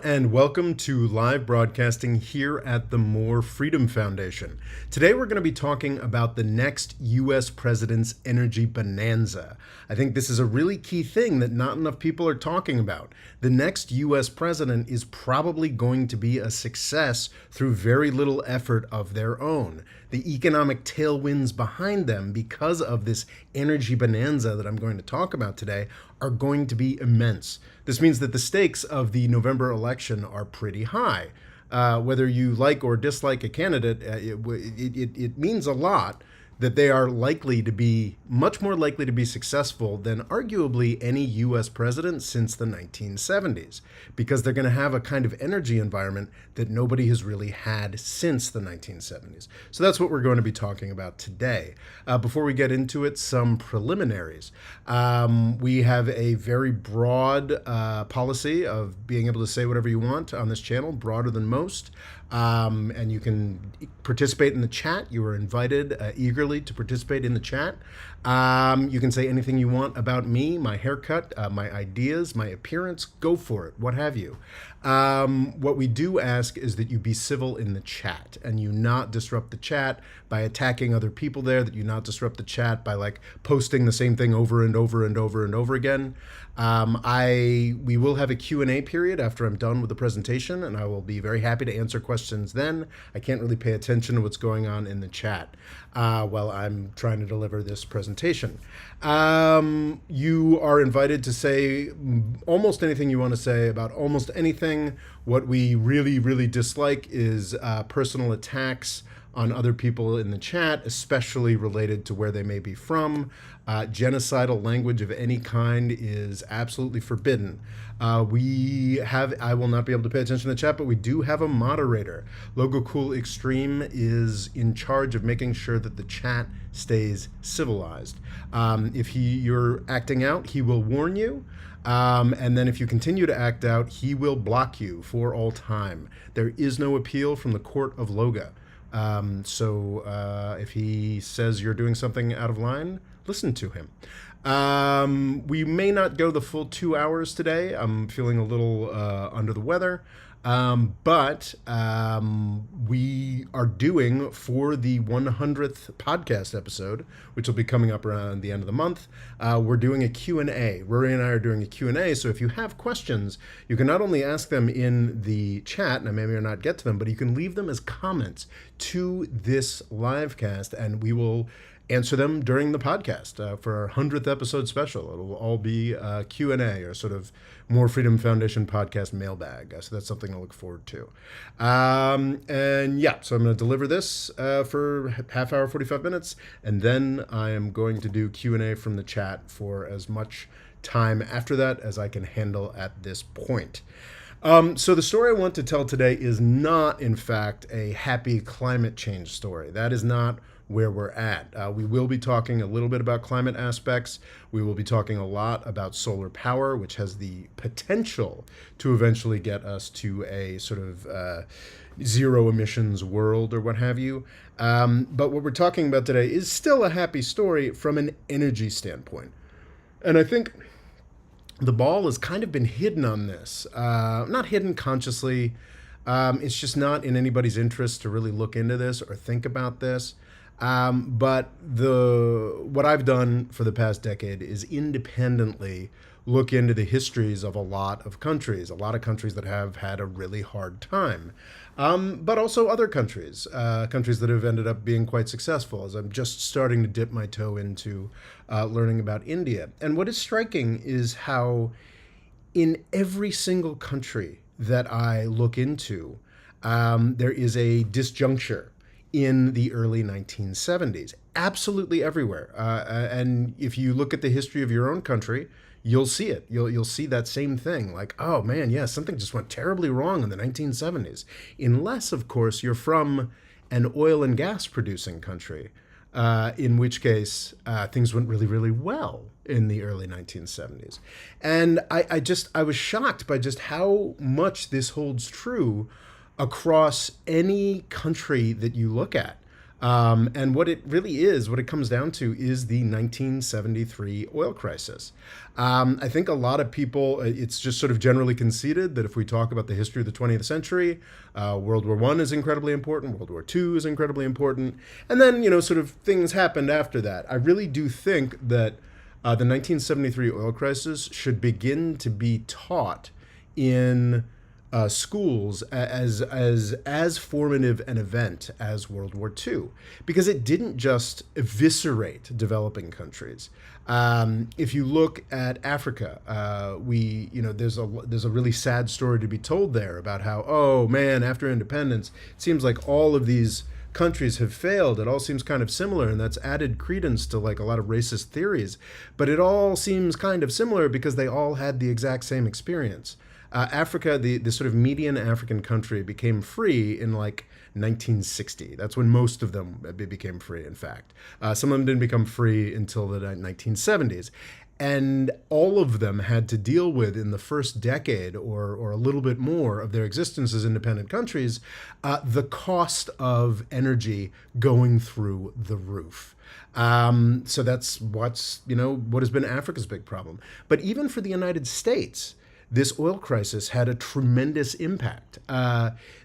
And welcome to live broadcasting here at the More Freedom Foundation. Today we're going to be talking about the next U.S. president's energy bonanza. I think this is a really key thing that not enough people are talking about. The next U.S. president is probably going to be a success through very little effort of their own. The economic tailwinds behind them because of this energy bonanza that I'm going to talk about today are going to be immense. This means that the stakes of the November election are pretty high. Whether you like or dislike a candidate, it means a lot that they are likely to be much more likely to be successful than arguably any U.S. president since the 1970s, because they're going to have a kind of energy environment that nobody has really had since the 1970s. So that's what we're going to be talking about today. Before we get into it, some preliminaries. We have a very broad policy of being able to say whatever you want on this channel, broader than most. And you can participate in the chat. You are invited eagerly to participate in the chat. You can say anything you want about me, my haircut, my ideas, my appearance. Go for it, what have you. What we do ask is that you be civil in the chat and you not disrupt the chat by attacking other people there, that you not disrupt the chat by like posting the same thing over and over and over and over again. We will have a Q&A period after I'm done with the presentation, and I will be very happy to answer questions then. I can't really pay attention to what's going on in the chat while I'm trying to deliver this presentation. You are invited to say almost anything you want to say about almost anything. What we really, really dislike is personal attacks on other people in the chat, especially related to where they may be from. Genocidal language of any kind is absolutely forbidden. I will not be able to pay attention to the chat, but we do have a moderator. Logo Cool Extreme is in charge of making sure that the chat stays civilized. If you're acting out, he will warn you. And then if you continue to act out, he will block you for all time. There is no appeal from the court of Loga. So if he says you're doing something out of line, listen to him. We may not go the full 2 hours today. I'm feeling a little under the weather. But we are doing, for the 100th podcast episode, which will be coming up around the end of the month, we're doing a Q&A. Rory and I are doing a Q&A, so if you have questions, you can not only ask them in the chat, and I may or not get to them, but you can leave them as comments to this live cast, and we will answer them during the podcast for our 100th episode special. It'll all be Q&A, or sort of More Freedom Foundation podcast mailbag. So that's something to look forward to. And yeah, so I'm going to deliver this for half hour, 45 minutes, and then I am going to do Q&A from the chat for as much time after that as I can handle at this point. So the story I want to tell today is not, in fact, a happy climate change story. That is not where we're at. We will be talking a little bit about climate aspects. We will be talking a lot about solar power, which has the potential to eventually get us to a sort of zero emissions world or what have you. But what we're talking about today is still a happy story from an energy standpoint. And I think the ball has kind of been hidden on this. Not hidden consciously. It's just not in anybody's interest to really look into this or think about this. But what I've done for the past decade is independently look into the histories of a lot of countries that have had a really hard time, but also other countries that have ended up being quite successful, as I'm just starting to dip my toe into learning about India. And what is striking is how in every single country that I look into, there is a disjuncture in the early 1970s, absolutely everywhere. And if you look at the history of your own country, you'll see it. You'll see that same thing. Like, oh man, yeah, something just went terribly wrong in the 1970s. Unless, of course, you're from an oil and gas producing country, in which case things went really, really well in the early 1970s. And I was shocked by just how much this holds true across any country that you look at. And what it really is, what it comes down to, is the 1973 oil crisis. I think a lot of people, it's just sort of generally conceded that if we talk about the history of the 20th century, World War I is incredibly important, World War II is incredibly important, and then, sort of things happened after that. I really do think that the 1973 oil crisis should begin to be taught in schools as formative an event as World War II, because it didn't just eviscerate developing countries. If you look at Africa, there's a really sad story to be told there about how, oh man, after independence, it seems like all of these countries have failed. It all seems kind of similar, and that's added credence to like a lot of racist theories. But it all seems kind of similar because they all had the exact same experience. Africa, the sort of median African country, became free in like 1960. That's when most of them became free, in fact. Some of them didn't become free until the 1970s. And all of them had to deal with, in the first decade or a little bit more of their existence as independent countries, the cost of energy going through the roof. So that's what has been Africa's big problem. But even for the United States, this oil crisis had a tremendous impact.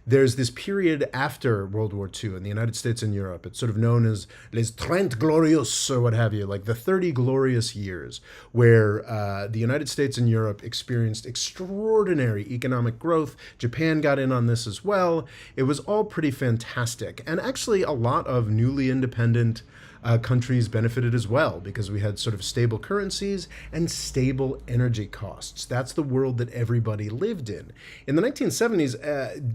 There's this period after World War II in the United States and Europe. It's sort of known as les 30 glorieuses, or what have you, like the 30 glorious years, where the United States and Europe experienced extraordinary economic growth. Japan got in on this as well. It was all pretty fantastic. And actually, a lot of newly independent countries benefited as well, because we had sort of stable currencies and stable energy costs. That's the world that everybody lived in. In the 1970s,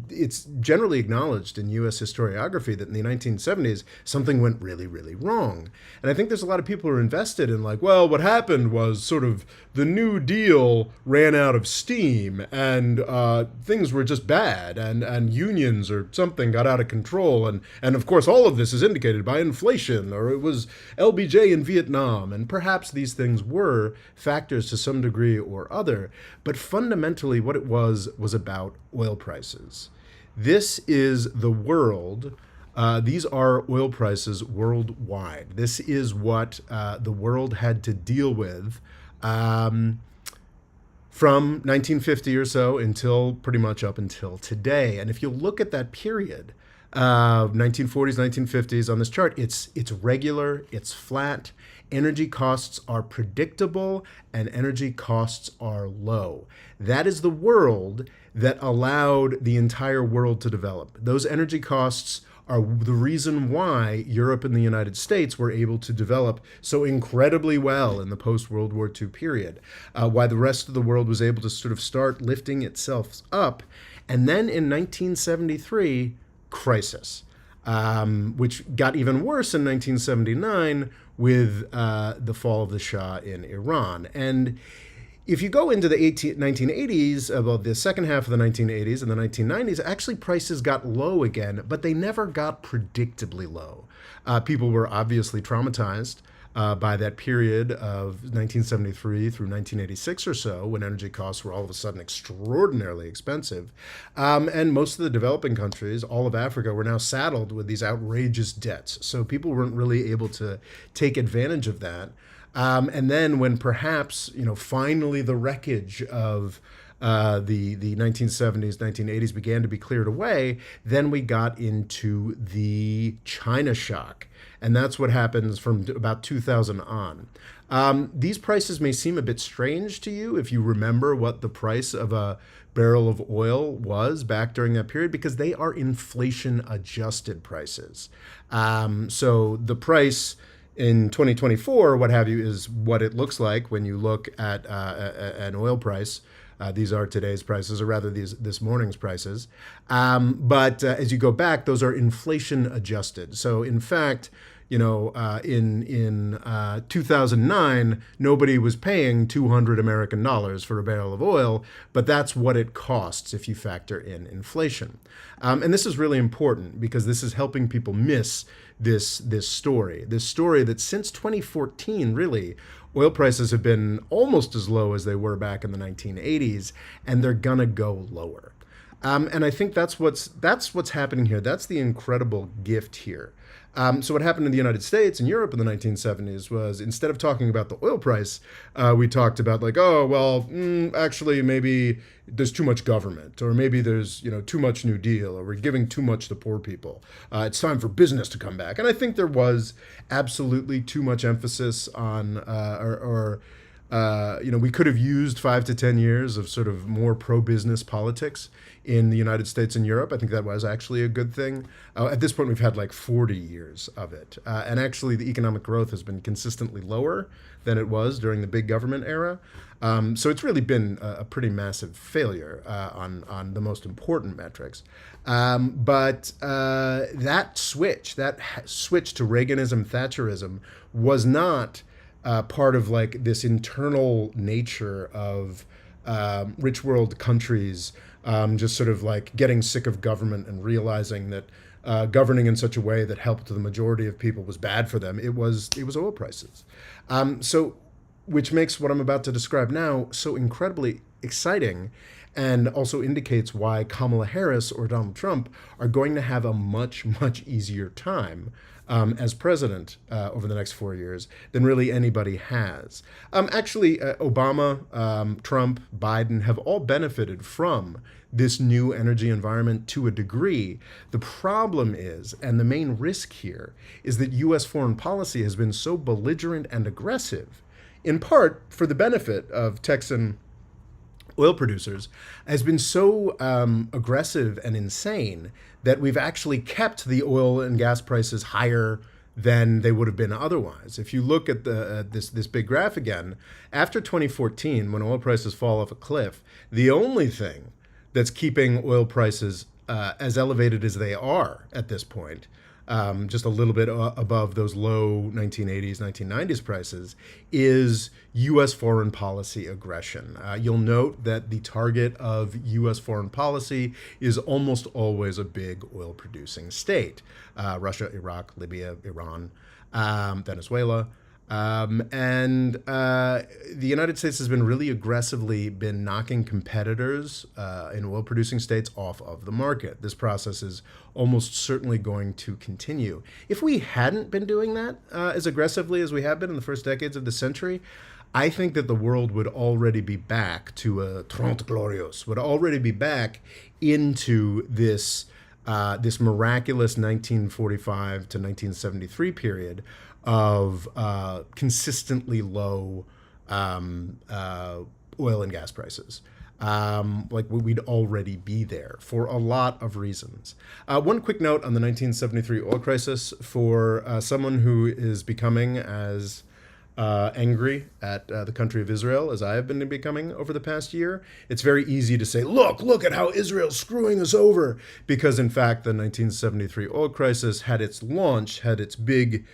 it's generally acknowledged in U.S. historiography that in the 1970s, something went really, really wrong. And I think there's a lot of people who are invested in like, well, what happened was sort of the New Deal ran out of steam, and things were just bad, and unions or something got out of control. And of course, all of this is indicated by inflation, or it was LBJ in Vietnam, and perhaps these things were factors to some degree or other, but fundamentally what it was about oil prices. This is the world. These are oil prices worldwide. This is what the world had to deal with from 1950 or so until pretty much up until today. And if you look at that period, 1940s, 1950s on this chart, it's regular, it's flat, energy costs are predictable, and energy costs are low. That is the world that allowed the entire world to develop. Those energy costs are the reason why Europe and the United States were able to develop so incredibly well in the post-World War II period, why the rest of the world was able to sort of start lifting itself up. And then in 1973, crisis, which got even worse in 1979 with the fall of the Shah in Iran. And if you go into the 1980s, about the second half of the 1980s and the 1990s, actually prices got low again, but they never got predictably low. People were obviously traumatized by that period of 1973 through 1986 or so, when energy costs were all of a sudden extraordinarily expensive. And most of the developing countries, all of Africa, were now saddled with these outrageous debts. So people weren't really able to take advantage of that. And then when perhaps, finally the wreckage of the 1970s, 1980s began to be cleared away, then we got into the China shock. And that's what happens from about 2000 on. These prices may seem a bit strange to you if you remember what the price of a barrel of oil was back during that period, because they are inflation-adjusted prices. So the price in 2024, what have you, is what it looks like when you look at an oil price. These are today's prices, or rather this morning's prices. But as you go back, those are inflation adjusted. So in fact, in 2009, nobody was paying $200 for a barrel of oil, but that's what it costs if you factor in inflation. And this is really important because this is helping people miss this story that since 2014, really, oil prices have been almost as low as they were back in the 1980s, and they're gonna go lower. And I think that's what's happening here. That's the incredible gift here. So what happened in the United States and Europe in the 1970s was, instead of talking about the oil price, we talked about like, oh, well, actually, maybe there's too much government, or maybe there's too much New Deal, or we're giving too much to poor people. It's time for business to come back. And I think there was absolutely too much emphasis on, we could have used 5 to 10 years of sort of more pro-business politics in the United States and Europe. I think that was actually a good thing. At this point, we've had like 40 years of it. And actually, the economic growth has been consistently lower than it was during the big government era. So it's really been a pretty massive failure on the most important metrics. But that switch to Reaganism, Thatcherism, was not part of like this internal nature of rich world countries just sort of like getting sick of government and realizing that governing in such a way that helped the majority of people was bad for them. It was oil prices. So which makes what I'm about to describe now so incredibly exciting, and also indicates why Kamala Harris or Donald Trump are going to have a much, much easier time as president over the next 4 years than really anybody has. Actually, Obama, Trump, Biden have all benefited from this new energy environment to a degree. The problem is, and the main risk here, is that U.S. foreign policy has been so belligerent and aggressive, in part for the benefit of Texan oil producers, has been so aggressive and insane that we've actually kept the oil and gas prices higher than they would have been otherwise. If you look at this big graph again, after 2014, when oil prices fall off a cliff, the only thing that's keeping oil prices as elevated as they are at this point, just a little bit above those low 1980s, 1990s prices, is U.S. foreign policy aggression. You'll note that the target of U.S. foreign policy is almost always a big oil-producing state. Russia, Iraq, Libya, Iran, Venezuela. The United States has been really aggressively been knocking competitors in oil-producing states off of the market. This process is almost certainly going to continue. If we hadn't been doing that as aggressively as we have been in the first decades of the century, I think that the world would already be back to a Trente Glorious, would already be back into this miraculous 1945 to 1973 period of consistently low oil and gas prices. Like we'd already be there for a lot of reasons. One quick note on the 1973 oil crisis for someone who is becoming as angry at the country of Israel as I have been becoming over the past year. It's very easy to say, look at how Israel's screwing us over, because in fact the 1973 oil crisis had its launch, had its big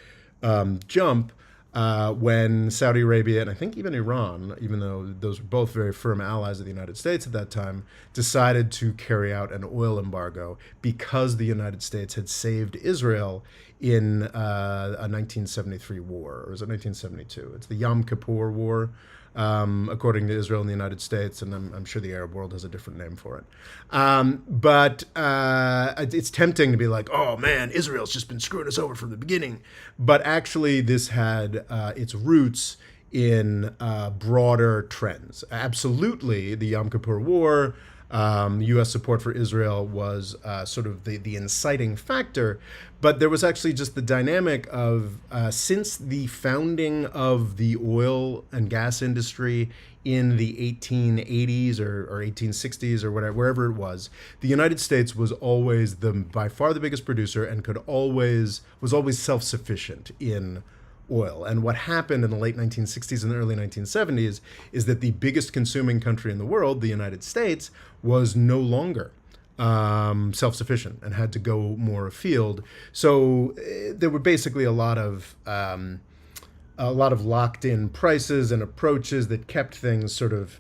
jump when Saudi Arabia, and I think even Iran, even though those were both very firm allies of the United States at that time, decided to carry out an oil embargo because the United States had saved Israel in a 1973 war, or was it 1972? It's the Yom Kippur War, according to Israel and the United States, and I'm sure the Arab world has a different name for it. But it's tempting to be like, oh man, Israel's just been screwing us over from the beginning. But actually, this had its roots in broader trends. Absolutely, the Yom Kippur War, U.S. support for Israel was sort of the inciting factor, but there was actually just the dynamic of since the founding of the oil and gas industry in the 1880s or 1860s or whatever, wherever it was, the United States was always by far the biggest producer and was always self-sufficient in oil. And what happened in the late 1960s and the early 1970s is that the biggest consuming country in the world, the United States, was no longer self-sufficient and had to go more afield. So there were basically a lot of locked-in prices and approaches that kept things sort of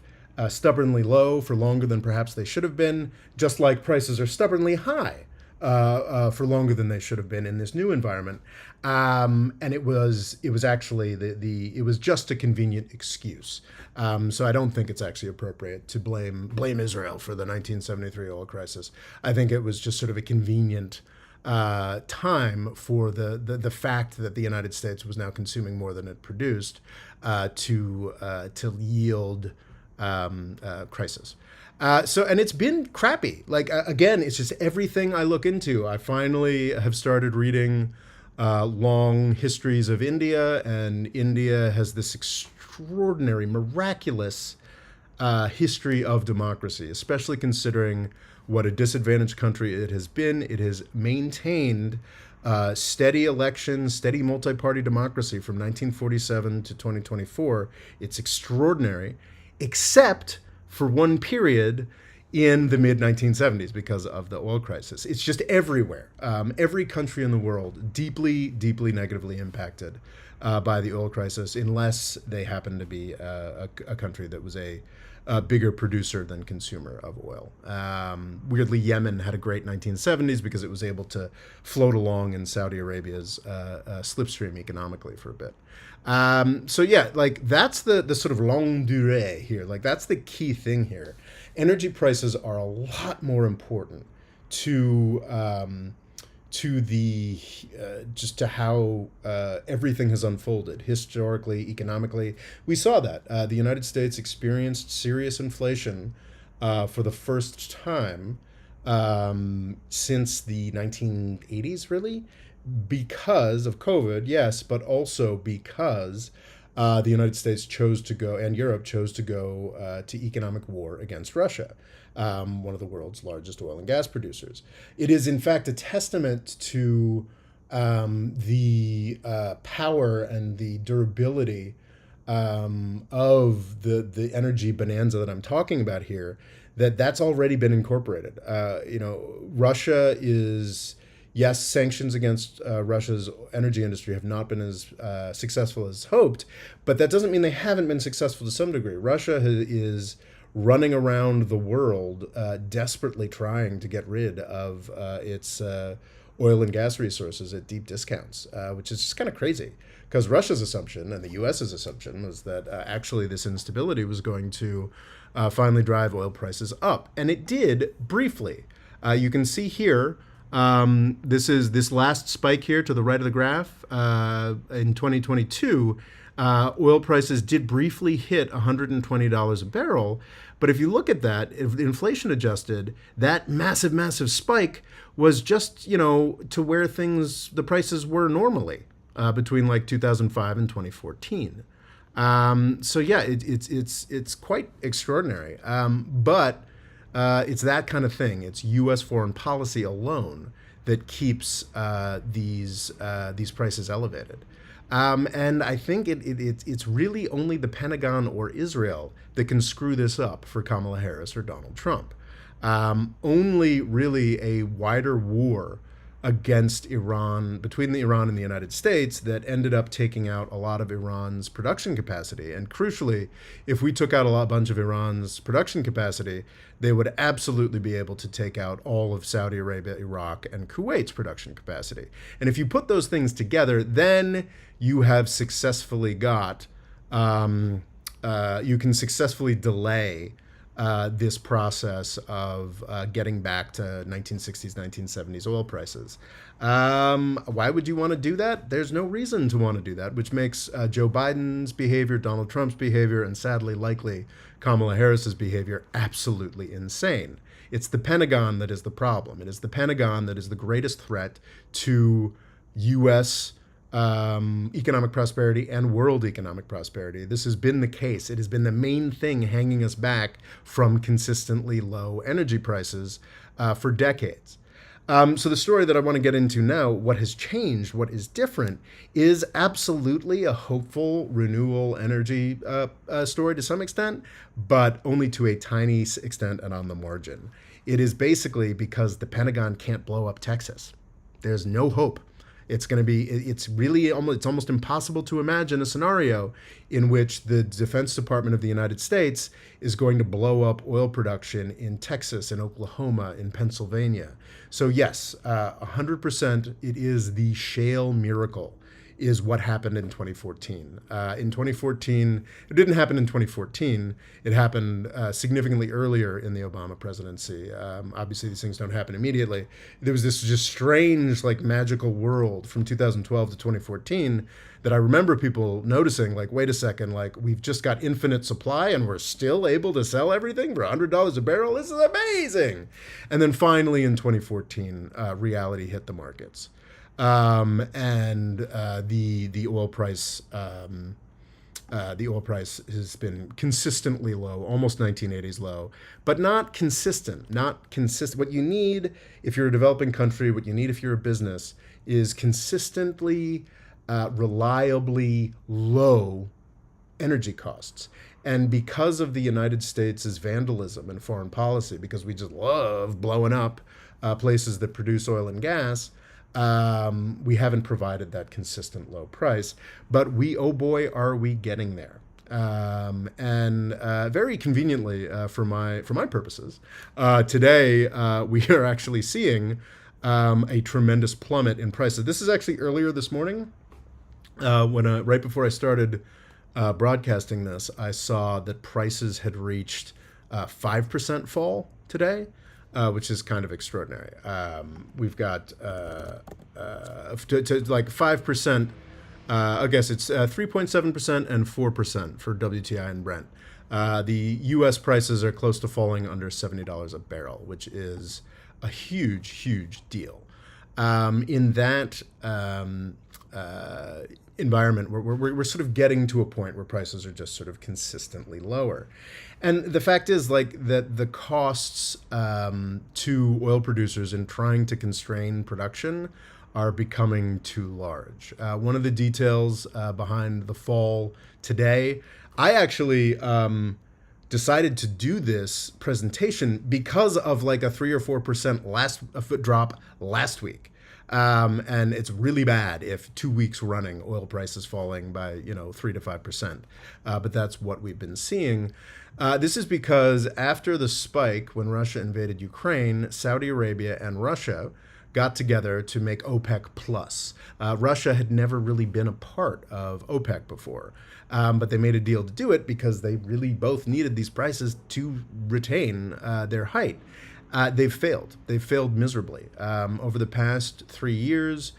stubbornly low for longer than perhaps they should have been, just like prices are stubbornly high for longer than they should have been in this new environment. And it was actually it was just a convenient excuse. So I don't think it's actually appropriate to blame Israel for the 1973 oil crisis. I think it was just sort of a convenient time for the fact that the United States was now consuming more than it produced to yield crisis. And it's been crappy. Like, again, it's just everything I look into. I finally have started reading long histories of India, and India has this extraordinary, miraculous history of democracy, especially considering what a disadvantaged country it has been. It has maintained steady elections, steady multi-party democracy from 1947 to 2024. It's extraordinary, except for one period in the mid 1970s because of the oil crisis. It's just everywhere. Every country in the world deeply, deeply negatively impacted by the oil crisis, unless they happen to be a country that was a bigger producer than consumer of oil. Weirdly, Yemen had a great 1970s because it was able to float along in Saudi Arabia's slipstream economically for a bit. So yeah, like that's the sort of longue durée here. Like that's the key thing here. Energy prices are a lot more important to the just to how everything has unfolded historically, economically. We saw that the United States experienced serious inflation for the first time since the 1980s, really, because of COVID, yes, but also because the United States chose to go, and Europe chose to go to economic war against Russia, one of the world's largest oil and gas producers. It is, in fact, a testament to the power and the durability of the energy bonanza that I'm talking about here, that's already been incorporated. Russia is, yes, sanctions against Russia's energy industry have not been as successful as hoped, but that doesn't mean they haven't been successful to some degree. Russia is running around the world desperately trying to get rid of its oil and gas resources at deep discounts, which is just kind of crazy. Because Russia's assumption and the U.S.'s assumption was that actually this instability was going to finally drive oil prices up. And it did briefly. You can see here, this is this last spike here to the right of the graph. In 2022, oil prices did briefly hit $120 a barrel. But if you look at that, if inflation adjusted, that massive, massive spike was just, to where the prices were normally between like 2005 and 2014. So yeah, it's quite extraordinary. But it's that kind of thing. It's U.S. foreign policy alone that keeps these prices elevated. And I think it's really only the Pentagon or Israel that can screw this up for Kamala Harris or Donald Trump. Only really a wider war against Iran, between Iran and the United States, that ended up taking out a lot of Iran's production capacity. And crucially, if we took out a bunch of Iran's production capacity, they would absolutely be able to take out all of Saudi Arabia, Iraq, and Kuwait's production capacity. And if you put those things together, then you have successfully got, you can successfully delay this process of getting back to 1960s, 1970s oil prices. Why would you want to do that? There's no reason to want to do that, which makes Joe Biden's behavior, Donald Trump's behavior, and sadly, likely Kamala Harris's behavior absolutely insane. It's the Pentagon that is the problem. It is the Pentagon that is the greatest threat to U.S. Economic prosperity and world economic prosperity. This has been the case. It has been the main thing hanging us back from consistently low energy prices for decades. So the story that I want to get into now, what has changed, what is different, is absolutely a hopeful renewable energy story to some extent, but only to a tiny extent and on the margin. It is basically because the Pentagon can't blow up Texas. There's no hope. It's almost impossible to imagine a scenario in which the Defense Department of the United States is going to blow up oil production in Texas, in Oklahoma, in Pennsylvania. So yes, 100%, it is the shale miracle. is what happened in 2014. In 2014, it didn't happen in 2014. It happened significantly earlier in the Obama presidency. Obviously, these things don't happen immediately. There was this just strange, like, magical world from 2012 to 2014 that I remember people noticing, like, wait a second, like, we've just got infinite supply and we're still able to sell everything for $100 a barrel. This is amazing. And then finally in 2014, reality hit the markets. And the oil price has been consistently low, almost 1980s low, but not consistent. Not consistent. What you need if you're a developing country, what you need if you're a business, is consistently, reliably low energy costs. And because of the United States' vandalism and foreign policy, because we just love blowing up places that produce oil and gas, we haven't provided that consistent low price. But we, oh boy, are we getting there. And very conveniently for my purposes, today we are actually seeing a tremendous plummet in prices. This is actually earlier this morning. When right before I started broadcasting this, I saw that prices had reached 5% fall today, which is kind of extraordinary. We've got to like 5%. I guess it's 3.7% and 4% for WTI and Brent. The U.S. prices are close to falling under $70 a barrel, which is a huge, huge deal. In that environment, we're sort of getting to a point where prices are just sort of consistently lower. And the fact is, like, that the costs to oil producers in trying to constrain production are becoming too large. One of the details behind the fall today, I actually decided to do this presentation because of like a 3 or 4% drop last week. And it's really bad if 2 weeks running oil prices falling by 3 to 5%. But that's what we've been seeing. This is because after the spike when Russia invaded Ukraine, Saudi Arabia and Russia got together to make OPEC plus. Russia had never really been a part of OPEC before, but they made a deal to do it because they really both needed these prices to retain their height. They've failed. They've failed miserably. Over the past 3 years,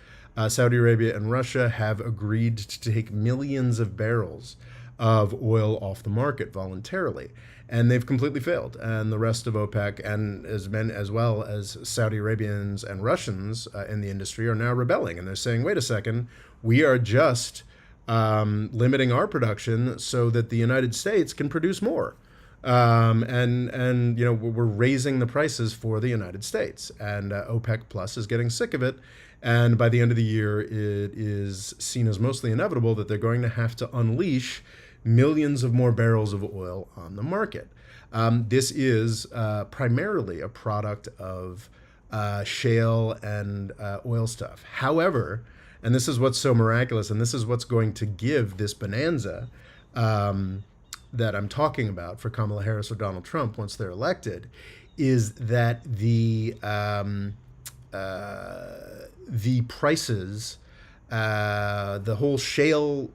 Saudi Arabia and Russia have agreed to take millions of barrels of oil off the market voluntarily. And they've completely failed. And the rest of OPEC, and as well as Saudi Arabians and Russians in the industry, are now rebelling. And they're saying, wait a second, we are just limiting our production so that the United States can produce more. And we're raising the prices for the United States. And OPEC Plus is getting sick of it. And by the end of the year, it is seen as mostly inevitable that they're going to have to unleash millions of more barrels of oil on the market. This is primarily a product of shale and oil stuff. However, and this is what's so miraculous, and this is what's going to give this bonanza that I'm talking about for Kamala Harris or Donald Trump once they're elected, is that the prices, the whole shale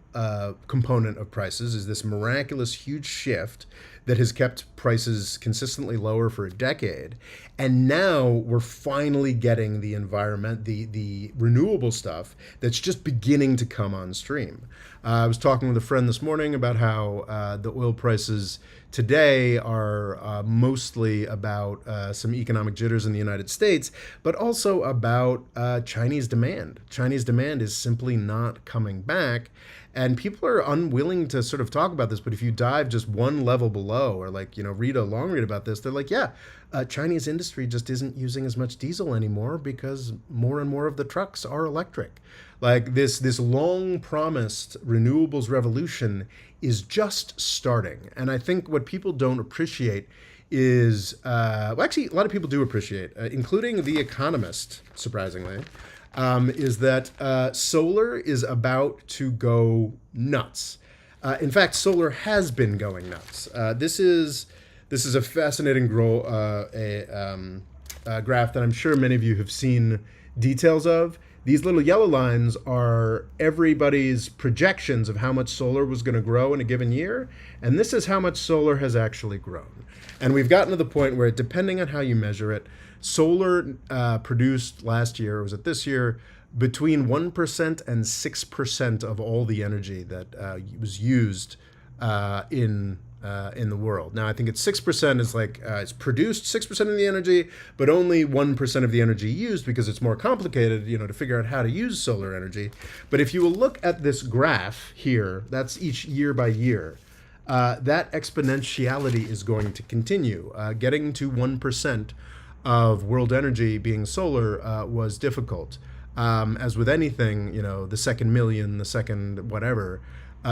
component of prices is this miraculous huge shift that has kept prices consistently lower for a decade. And now we're finally getting the the renewable stuff that's just beginning to come on stream. I was talking with a friend this morning about how the oil prices today are mostly about some economic jitters in the United States, but also about Chinese demand. Chinese demand is simply not coming back. And people are unwilling to sort of talk about this, but if you dive just one level below, or read a long read about this, they're like, yeah, Chinese industry just isn't using as much diesel anymore because more and more of the trucks are electric. Like this long promised renewables revolution is just starting. And I think what people don't appreciate is, actually a lot of people do appreciate, including The Economist, surprisingly, is that solar is about to go nuts. In fact, solar has been going nuts. This is a fascinating graph that I'm sure many of you have seen details of. These little yellow lines are everybody's projections of how much solar was going to grow in a given year, and this is how much solar has actually grown. And we've gotten to the point where, depending on how you measure it, solar produced last year, or was it this year, between 1% and 6% of all the energy that was used in the world. Now, I think it's 6% is like it's produced 6% of the energy, but only 1% of the energy used, because it's more complicated, to figure out how to use solar energy. But if you will look at this graph here, that's each year by year. That exponentiality is going to continue. Getting to 1% of world energy being solar was difficult. As with anything, the second million, the second whatever,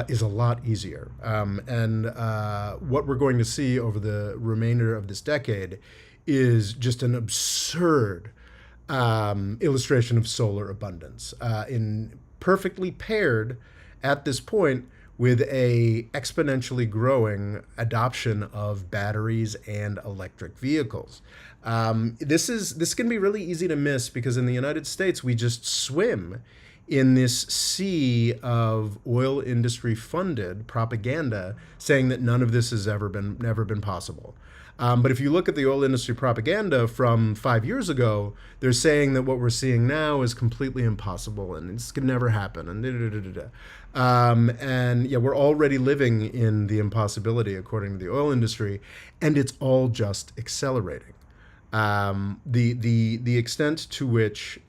is a lot easier. And what we're going to see over the remainder of this decade is just an absurd illustration of solar abundance, in perfectly paired at this point with a exponentially growing adoption of batteries and electric vehicles. This can be really easy to miss, because in the United States, we just swim in this sea of oil industry funded propaganda saying that none of this has never been possible. But if you look at the oil industry propaganda from 5 years ago, they're saying that what we're seeing now is completely impossible and this could never happen. And yeah, we're already living in the impossibility according to the oil industry, and it's all just accelerating. The extent to which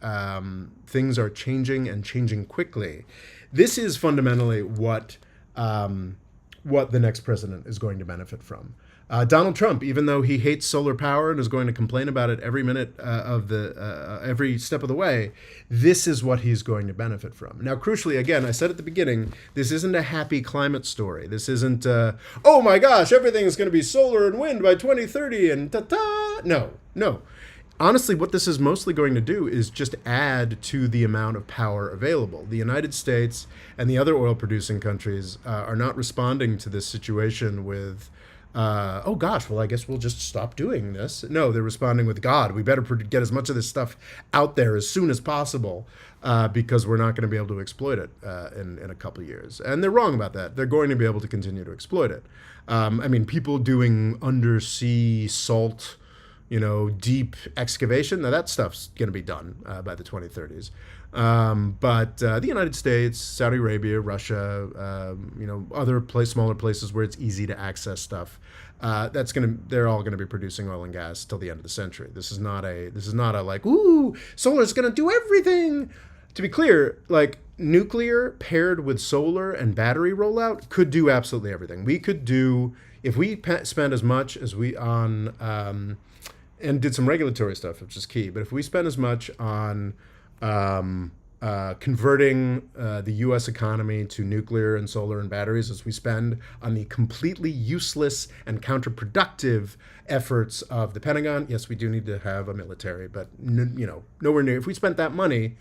things are changing and changing quickly, this is fundamentally what the next president is going to benefit from. Donald Trump, even though he hates solar power and is going to complain about it every minute every step of the way, this is what he's going to benefit from. Now, crucially, again, I said at the beginning, this isn't a happy climate story. This isn't, oh my gosh, everything is going to be solar and wind by 2030 and ta-ta. No. Honestly, what this is mostly going to do is just add to the amount of power available. The United States and the other oil-producing countries are not responding to this situation with, oh gosh, well, I guess we'll just stop doing this. No, they're responding with, God, we better get as much of this stuff out there as soon as possible, because we're not going to be able to exploit it in a couple of years. And they're wrong about that. They're going to be able to continue to exploit it. People doing undersea salt, deep excavation, now that stuff's going to be done by the 2030s. But the United States, Saudi Arabia, Russia, other smaller places where it's easy to access stuff, they're all going to be producing oil and gas till the end of the century. This is not a like, ooh, solar's going to do everything. To be clear, like, nuclear paired with solar and battery rollout could do absolutely everything. We could do, if we spend as much as we on, and did some regulatory stuff, which is key, but if we spend as much on converting the U.S. economy to nuclear and solar and batteries as we spend on the completely useless and counterproductive efforts of the Pentagon, yes, we do need to have a military, but nowhere near. If we spent that money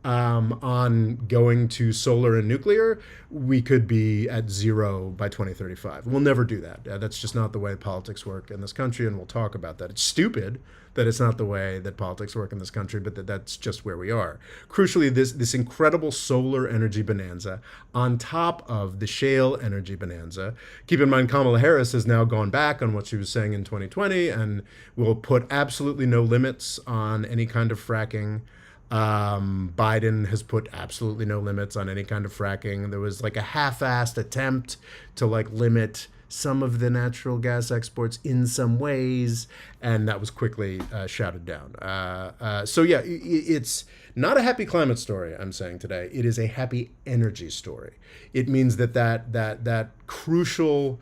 on going to solar and nuclear, we could be at zero by 2035. We'll never do that. That's just not the way politics work in this country, and we'll talk about that. It's stupid that it's not the way that politics work in this country, but that's just where we are. Crucially, this incredible solar energy bonanza on top of the shale energy bonanza. Keep in mind, Kamala Harris has now gone back on what she was saying in 2020 and will put absolutely no limits on any kind of fracking. Biden has put absolutely no limits on any kind of fracking. There was like a half-assed attempt to limit some of the natural gas exports in some ways, and that was quickly shouted down. So yeah, it's not a happy climate story, I'm saying today. It is a happy energy story. It means that crucial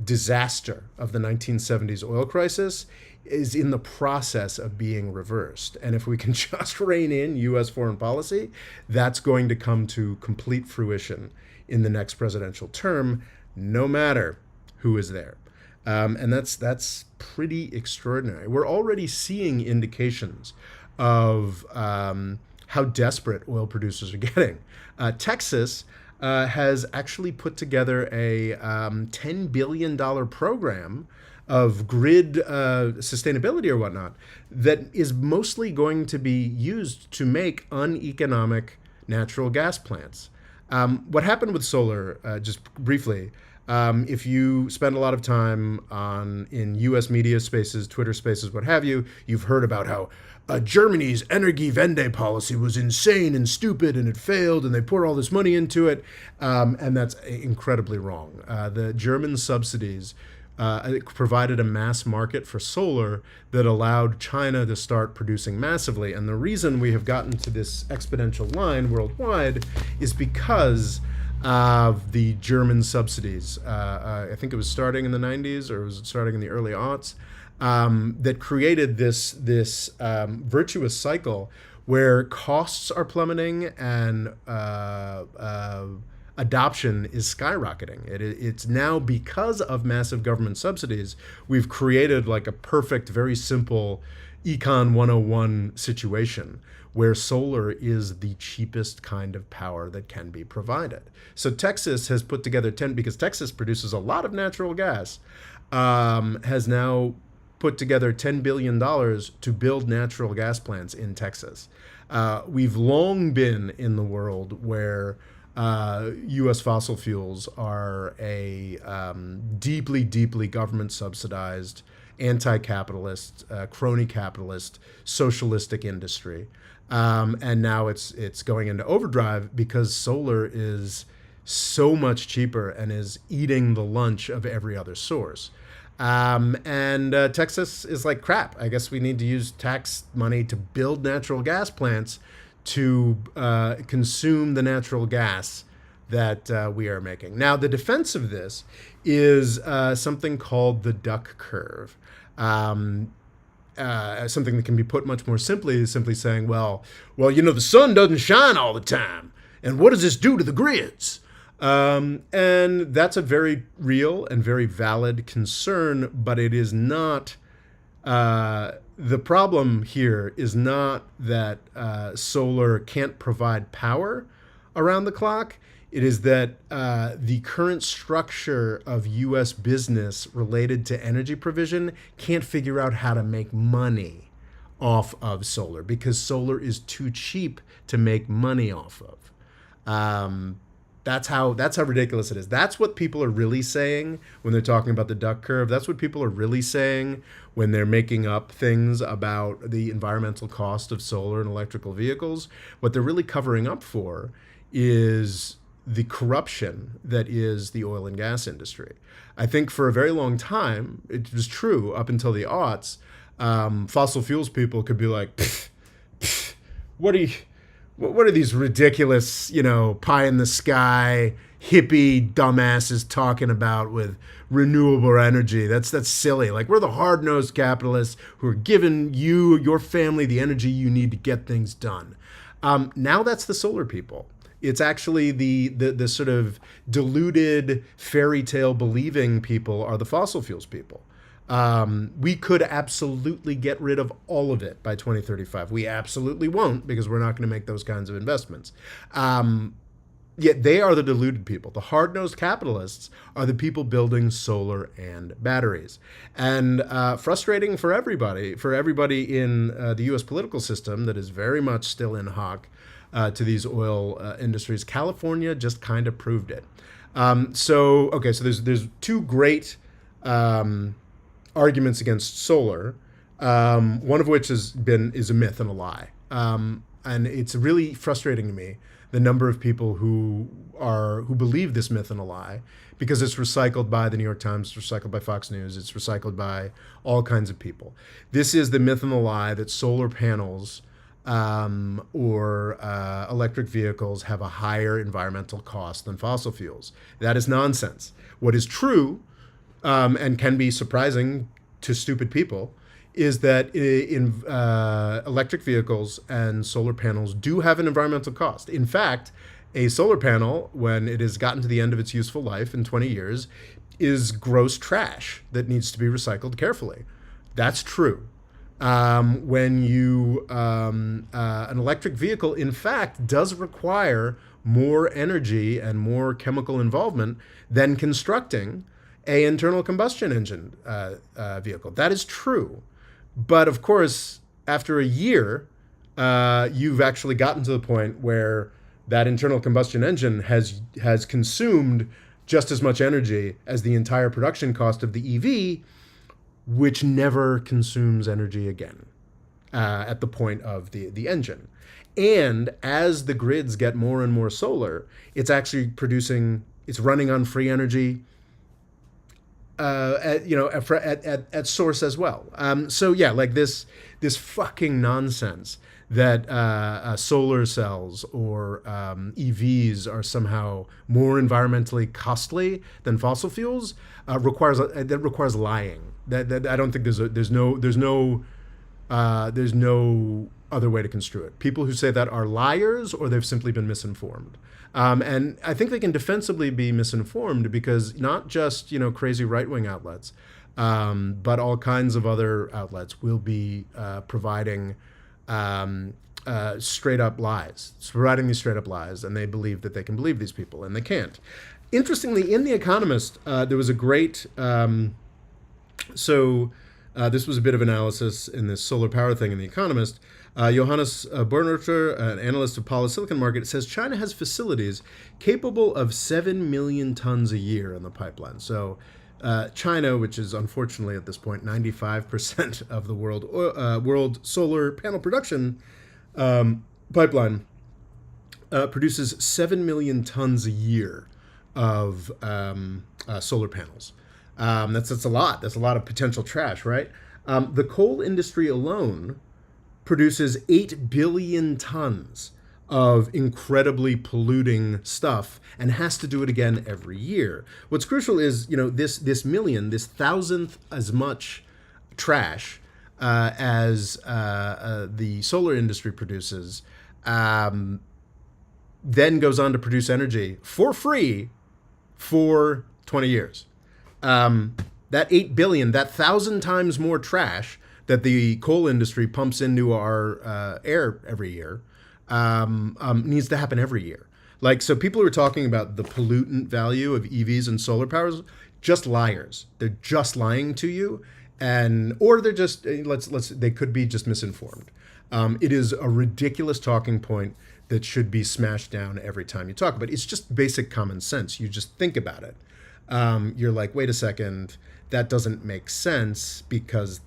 disaster of the 1970s oil crisis is in the process of being reversed. And if we can just rein in U.S. foreign policy, that's going to come to complete fruition in the next presidential term, no matter who is there. And that's pretty extraordinary. We're already seeing indications of how desperate oil producers are getting. Texas has actually put together a $10 billion program of grid sustainability or whatnot that is mostly going to be used to make uneconomic natural gas plants. What happened with solar, just briefly, if you spend a lot of time in U.S. media spaces, Twitter spaces, what have you, you've heard about how Germany's Energiewende policy was insane and stupid and it failed and they poured all this money into it. And that's incredibly wrong. The German subsidies provided a mass market for solar that allowed China to start producing massively. And the reason we have gotten to this exponential line worldwide is because of the German subsidies. I think it was starting in the 90s or was it starting in the early aughts that created this virtuous cycle where costs are plummeting and adoption is skyrocketing. It's now because of massive government subsidies, we've created like a perfect, very simple Econ 101 situation where solar is the cheapest kind of power that can be provided. So Texas has put together because Texas produces a lot of natural gas, has now put together $10 billion to build natural gas plants in Texas. We've long been in the world where U.S. fossil fuels are a deeply, deeply government subsidized, anti-capitalist, crony capitalist, socialistic industry. And now it's going into overdrive because solar is so much cheaper and is eating the lunch of every other source. And Texas is like, crap, I guess we need to use tax money to build natural gas plants to consume the natural gas that we are making. Now, the defense of this is something called the duck curve. Something that can be put much more simply is simply saying, well, the sun doesn't shine all the time. And what does this do to the grids? And that's a very real and very valid concern, but it is not, the problem here is not that solar can't provide power around the clock. It is that the current structure of U.S. business related to energy provision can't figure out how to make money off of solar because solar is too cheap to make money off of. That's how ridiculous it is. That's what people are really saying when they're talking about the duck curve. That's what people are really saying when they're making up things about the environmental cost of solar and electrical vehicles. What they're really covering up for is the corruption that is the oil and gas industry. I think for a very long time, it was true up until the aughts, fossil fuels people could be like, what are these ridiculous, pie in the sky, hippie dumbasses talking about with renewable energy? That's silly. Like, we're the hard-nosed capitalists who are giving you, your family, the energy you need to get things done. Now that's the solar people. It's actually the sort of deluded fairy tale believing people are the fossil fuels people. We could absolutely get rid of all of it by 2035. We absolutely won't because we're not going to make those kinds of investments. Yet they are the deluded people. The hard-nosed capitalists are the people building solar and batteries. And frustrating for everybody in the U.S. political system that is very much still in hock to these oil industries. California just kind of proved it. So there's two great arguments against solar, one of which is a myth and a lie. And it's really frustrating to me the number of people who believe this myth and a lie, because it's recycled by the New York Times, it's recycled by Fox News, it's recycled by all kinds of people. This is the myth and the lie that solar panels or electric vehicles have a higher environmental cost than fossil fuels. That is nonsense. What is true, and can be surprising to stupid people, is that in electric vehicles and solar panels do have an environmental cost. In fact, a solar panel, when it has gotten to the end of its useful life in 20 years, is gross trash that needs to be recycled carefully. That's true. When an electric vehicle, in fact, does require more energy and more chemical involvement than constructing a internal combustion engine vehicle. That is true. But of course, after a year, you've actually gotten to the point where that internal combustion engine has consumed just as much energy as the entire production cost of the EV, which never consumes energy again at the point of the engine. And as the grids get more and more solar, it's actually it's running on free energy at source as well. So yeah, like this fucking nonsense that solar cells or EVs are somehow more environmentally costly than fossil fuels requires lying. That I don't think there's no other way to construe it. People who say that are liars, or they've simply been misinformed. And I think they can defensively be misinformed because not just crazy right-wing outlets, but all kinds of other outlets will be providing straight up lies. It's providing these straight up lies, and they believe that they can believe these people, and they can't. Interestingly, in The Economist, there was a great. This was a bit of analysis in this solar power thing in The Economist. Johannes Bernharter, an analyst of polysilicon market, says China has facilities capable of 7 million tons a year in the pipeline. So China, which is unfortunately at this point 95% of the world solar panel production pipeline, produces 7 million tons a year of solar panels. That's a lot. That's a lot of potential trash, right? The coal industry alone produces 8 billion tons of incredibly polluting stuff and has to do it again every year. What's crucial is, this thousandth as much trash as the solar industry produces, then goes on to produce energy for free for 20 years. That 8 billion, that 1,000 times more trash that the coal industry pumps into our air every year, needs to happen every year. Like, so people who are talking about the pollutant value of EVs and solar powers, just liars. They're just lying to you, or they're just they could be just misinformed. It is a ridiculous talking point that should be smashed down every time you talk about it. It's just basic common sense. You just think about it. You're like, wait a second, that doesn't make sense because,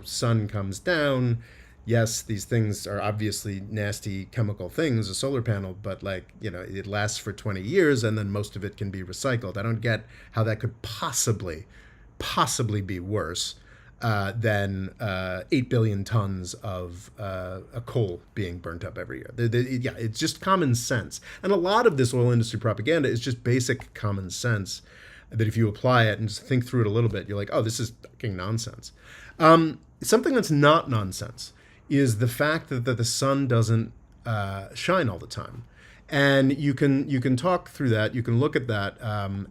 sun comes down. Yes, these things are obviously nasty chemical things, a solar panel, but it lasts for 20 years and then most of it can be recycled. I don't get how that could possibly be worse than 8 billion tons of coal being burnt up every year. It's just common sense. And a lot of this oil industry propaganda is just basic common sense that if you apply it and just think through it a little bit, you're like, oh, this is fucking nonsense. Something that's not nonsense is the fact that the sun doesn't shine all the time. And you can talk through that. You can look at that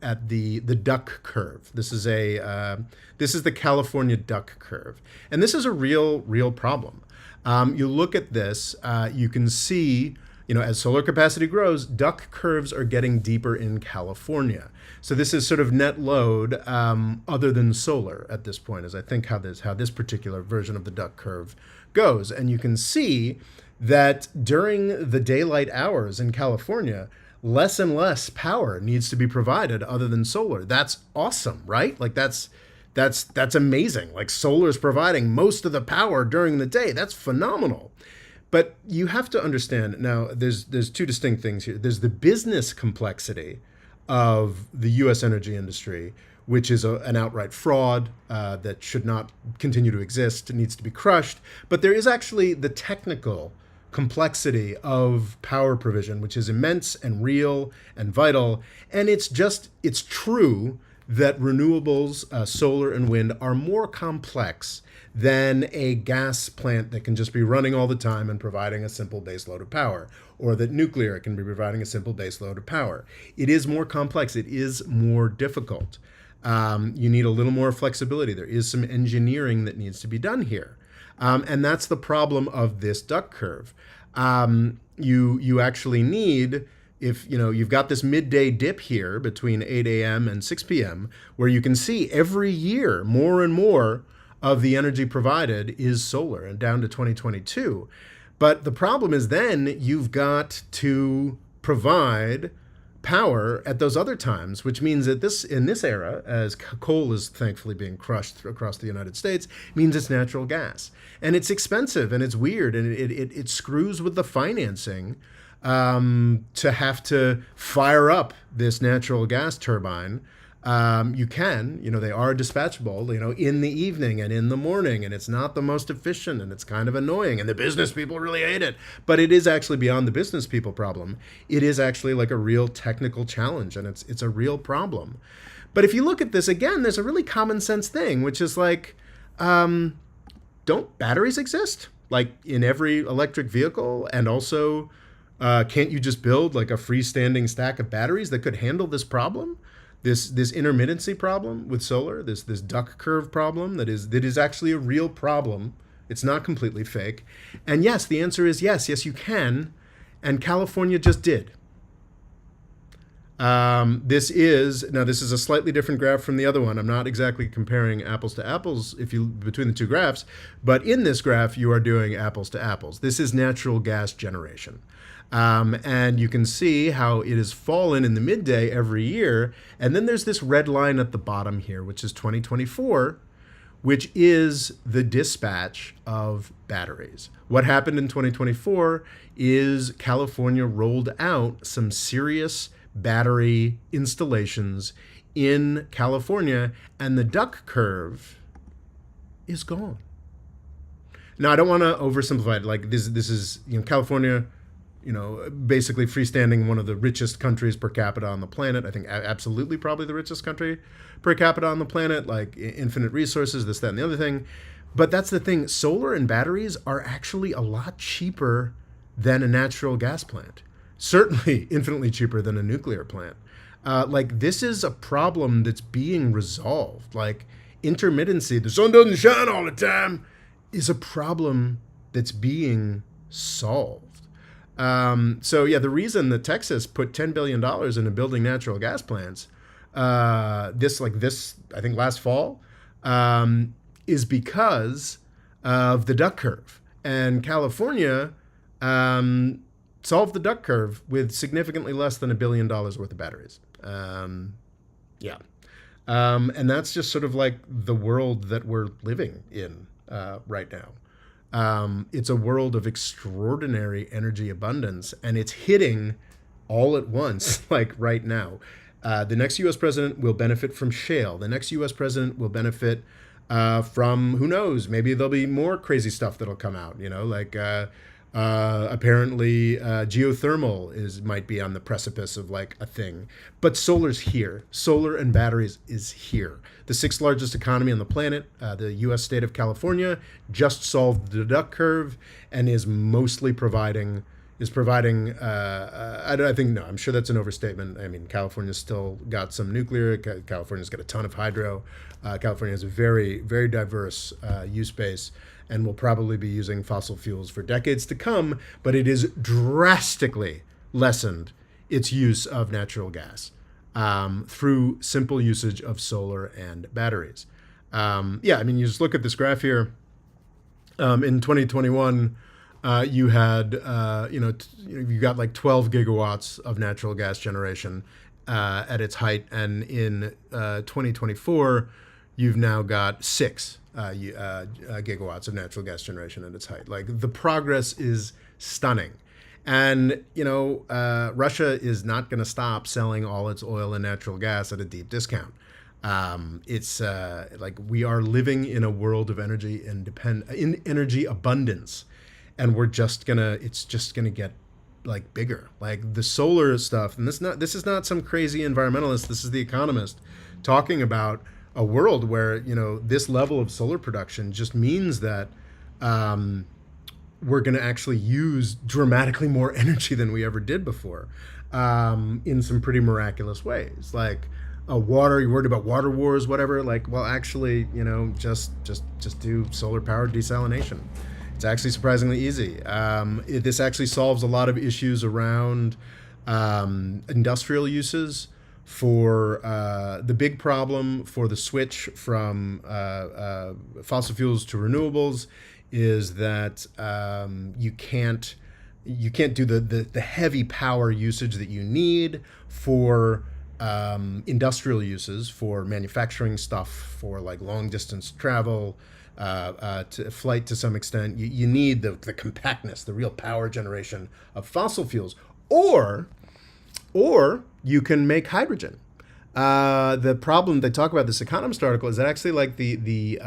at the duck curve. This is the California duck curve, and this is a real problem. You look at this, you can see, as solar capacity grows, duck curves are getting deeper in California. So this is sort of net load other than solar at this point, is I think how this particular version of the duck curve goes. And you can see that during the daylight hours in California, less and less power needs to be provided other than solar. That's awesome, right? Like that's amazing. Like, solar is providing most of the power during the day. That's phenomenal. But you have to understand now, there's two distinct things here. There's the business complexity of the U.S. energy industry, which is an outright fraud that should not continue to exist. It needs to be crushed. But there is actually the technical complexity of power provision, which is immense and real and vital. And it's true that renewables, solar and wind, are more complex than a gas plant that can just be running all the time and providing a simple base load of power, or that nuclear can be providing a simple base load of power. It is more complex. It is more difficult. You need a little more flexibility. There is some engineering that needs to be done here. And that's the problem of this duck curve. You actually need if you've got this midday dip here between 8 a.m. and 6 p.m., where you can see every year more and more of the energy provided is solar, and down to 2022. But the problem is then you've got to provide power at those other times, which means that in this era, as coal is thankfully being crushed across the United States, means it's natural gas. And it's expensive and it's weird, and it screws with the financing to have to fire up this natural gas turbine. You can, they are dispatchable, in the evening and in the morning, and it's not the most efficient, and it's kind of annoying, and the business people really hate it. But it is actually beyond the business people problem. It is actually like a real technical challenge, and it's a real problem. But if you look at this again, there's a really common sense thing, which is like, don't batteries exist? Like in every electric vehicle? And also, can't you just build like a freestanding stack of batteries that could handle this problem? This intermittency problem with solar, this duck curve problem that is actually a real problem. It's not completely fake. And yes, the answer is yes, you can. And California just did. This is a slightly different graph from the other one. I'm not exactly comparing apples to apples between the two graphs, but in this graph you are doing apples to apples. This is natural gas generation. And you can see how it has fallen in the midday every year. And then there's this red line at the bottom here, which is 2024, which is the dispatch of batteries. What happened in 2024 is California rolled out some serious battery installations in California, and the duck curve is gone. Now, I don't want to oversimplify it. Like this is, California, basically freestanding one of the richest countries per capita on the planet. I think absolutely probably the richest country per capita on the planet, like infinite resources, this, that, and the other thing. But that's the thing. Solar and batteries are actually a lot cheaper than a natural gas plant. Certainly infinitely cheaper than a nuclear plant. Like this is a problem that's being resolved. Like intermittency, the sun doesn't shine all the time, is a problem that's being solved. So yeah, the reason that Texas put $10 billion into building natural gas plants, I think last fall, is because of the duck curve. And California solved the duck curve with significantly less than $1 billion worth of batteries. And that's just sort of like the world that we're living in right now. It's a world of extraordinary energy abundance, and it's hitting all at once, like right now. The next U.S. president will benefit from shale. The next U.S. president will benefit from, who knows, maybe there'll be more crazy stuff that'll come out, apparently geothermal might be on the precipice of like a thing. But solar's here. Solar and batteries is here. The sixth largest economy on the planet, the U.S. state of California, just solved the duck curve and is mostly providing, I'm sure that's an overstatement. I mean, California's still got some nuclear. California's got a ton of hydro. California has a very, very diverse use base, and will probably be using fossil fuels for decades to come, but it is drastically lessened its use of natural gas through simple usage of solar and batteries. You just look at this graph here. In 2021, you had, you got like 12 gigawatts of natural gas generation at its height, and in 2024, you've now got 6 gigawatts of natural gas generation at its height. Like the progress is stunning. And, Russia is not going to stop selling all its oil and natural gas at a deep discount. It's like we are living in a world of energy energy abundance, and it's just gonna get like bigger. Like the solar stuff, and this is not some crazy environmentalist. This is The Economist talking about a world where this level of solar production just means that we're going to actually use dramatically more energy than we ever did before, in some pretty miraculous ways. Like you're worried about water wars, whatever. Like, well, actually, just do solar powered desalination. It's actually surprisingly easy. This actually solves a lot of issues around Industrial uses for the big problem for the switch from fossil fuels to renewables is that you can't do the heavy power usage that you need for industrial uses, for manufacturing stuff, for like long distance travel, to flight to some extent. You need the compactness, the real power generation of fossil fuels, or you can make hydrogen. The problem they talk about this Economist article is that actually like the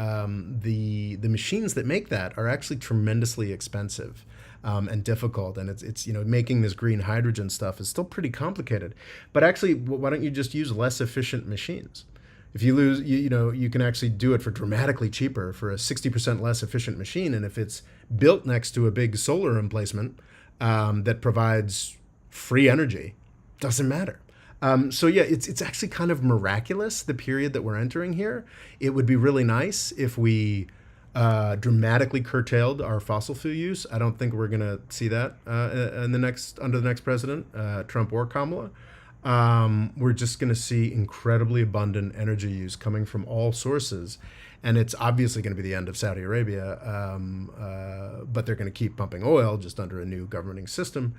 machines that make that are actually tremendously expensive and difficult, and it's making this green hydrogen stuff is still pretty complicated. But actually, why don't you just use less efficient machines? If you lose, you can actually do it for dramatically cheaper for a 60% less efficient machine, and if it's built next to a big solar emplacement that provides free energy, doesn't matter. So yeah, it's actually kind of miraculous, the period that we're entering here. It would be really nice if we dramatically curtailed our fossil fuel use. I don't think we're going to see that under the next president, Trump or Kamala. We're just going to see incredibly abundant energy use coming from all sources. And it's obviously going to be the end of Saudi Arabia, but they're going to keep pumping oil just under a new governing system.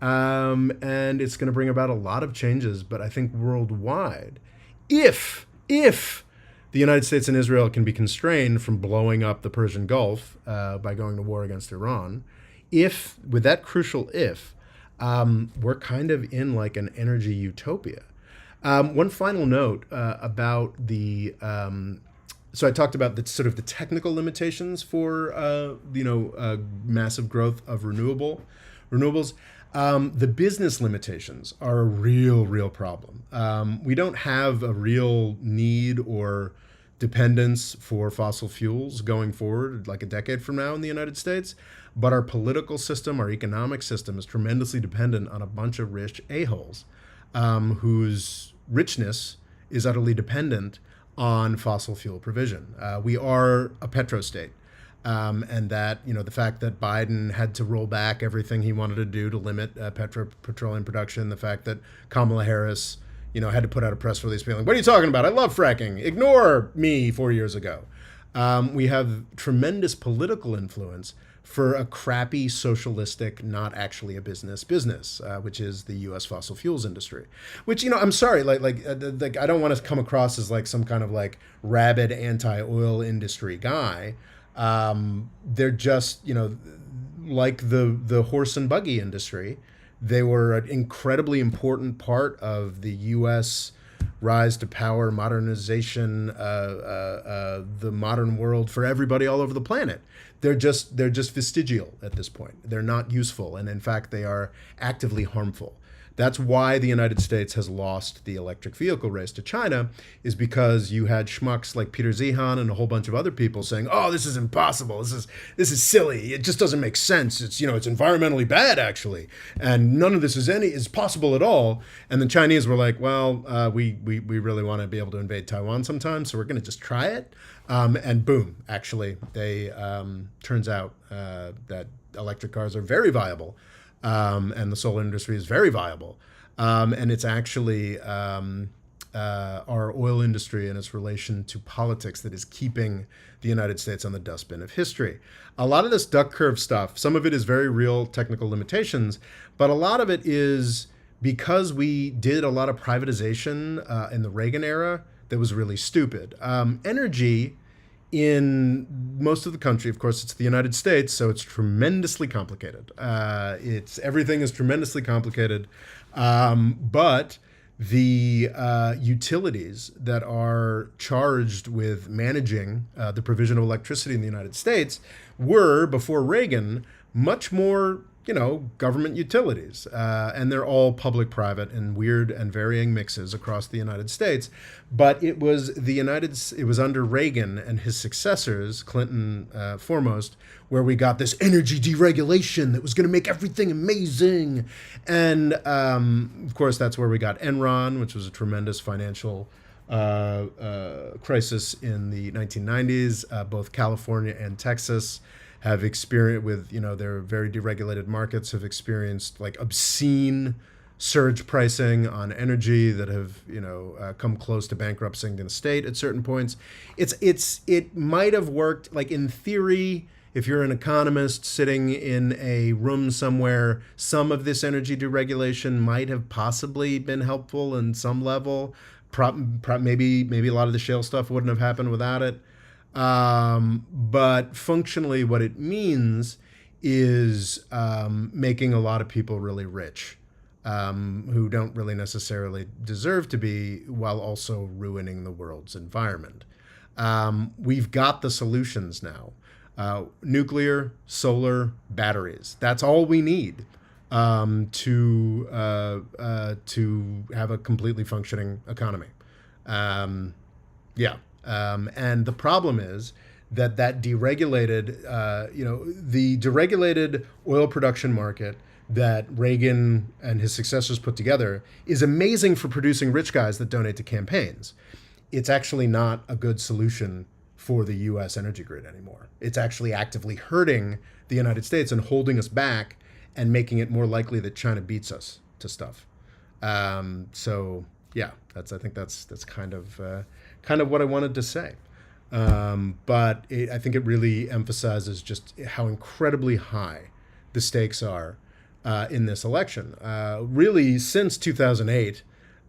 And it's going to bring about a lot of changes, but I think worldwide, if the United States and Israel can be constrained from blowing up the Persian Gulf by going to war against Iran, with that crucial we're kind of in like an energy utopia. One final note about the so I talked about the sort of the technical limitations for massive growth of renewables. The business limitations are a real problem. We don't have a real need or dependence for fossil fuels going forward, like a decade from now in the United States. But our political system, our economic system is tremendously dependent on a bunch of rich a-holes whose richness is utterly dependent on fossil fuel provision. We are a petrostate. And that, the fact that Biden had to roll back everything he wanted to do to limit petroleum production, the fact that Kamala Harris, had to put out a press release being like, what are you talking about? I love fracking. Ignore me 4 years ago. We have tremendous political influence for a crappy socialistic, not actually a business, which is the U.S. fossil fuels industry. Which, I'm sorry, like I don't want to come across as like some kind of like rabid anti-oil industry guy. They're just, like the horse and buggy industry. They were an incredibly important part of the U.S. rise to power, modernization, the modern world for everybody all over the planet. They're just vestigial at this point. They're not useful, and in fact, they are actively harmful. That's why the United States has lost the electric vehicle race to China, is because you had schmucks like Peter Zeihan and a whole bunch of other people saying, "Oh, this is impossible. This is silly. It just doesn't make sense. It's it's environmentally bad actually, and none of this is possible at all." And the Chinese were like, "Well, we really want to be able to invade Taiwan sometime, so we're going to just try it." And boom, actually, they turns out that electric cars are very viable. And the solar industry is very viable. And it's actually our oil industry and its relation to politics that is keeping the United States on the dustbin of history. A lot of this duck curve stuff, some of it is very real technical limitations, but a lot of it is because we did a lot of privatization in the Reagan era that was really stupid. Energy in most of the country, of course, it's the United States, so it's tremendously complicated. Everything is tremendously complicated, but the utilities that are charged with managing the provision of electricity in the United States were, before Reagan, much more government utilities, and they're all public-private in weird and varying mixes across the United States. But it was under Reagan and his successors, Clinton foremost, where we got this energy deregulation that was going to make everything amazing. And of course, that's where we got Enron, which was a tremendous financial crisis in the 1990s. Both California and Texas have experienced, with their very deregulated markets, have experienced like obscene surge pricing on energy that have come close to bankrupting the state at certain points. It might have worked, like, in theory. If you're an economist sitting in a room somewhere, some of this energy deregulation might have possibly been helpful in some level. Maybe a lot of the shale stuff wouldn't have happened without it. But functionally, what it means is making a lot of people really rich, who don't really necessarily deserve to be, while also ruining the world's environment. We've got the solutions now. Nuclear, solar, batteries. That's all we need to have a completely functioning economy. Yeah. And the problem is that deregulated, the deregulated oil production market that Reagan and his successors put together is amazing for producing rich guys that donate to campaigns. It's actually not a good solution for the U.S. energy grid anymore. It's actually actively hurting the United States and holding us back and making it more likely that China beats us to stuff. So yeah, I think that's kind of what I wanted to say. But I think it really emphasizes just how incredibly high the stakes are in this election. Really, since 2008,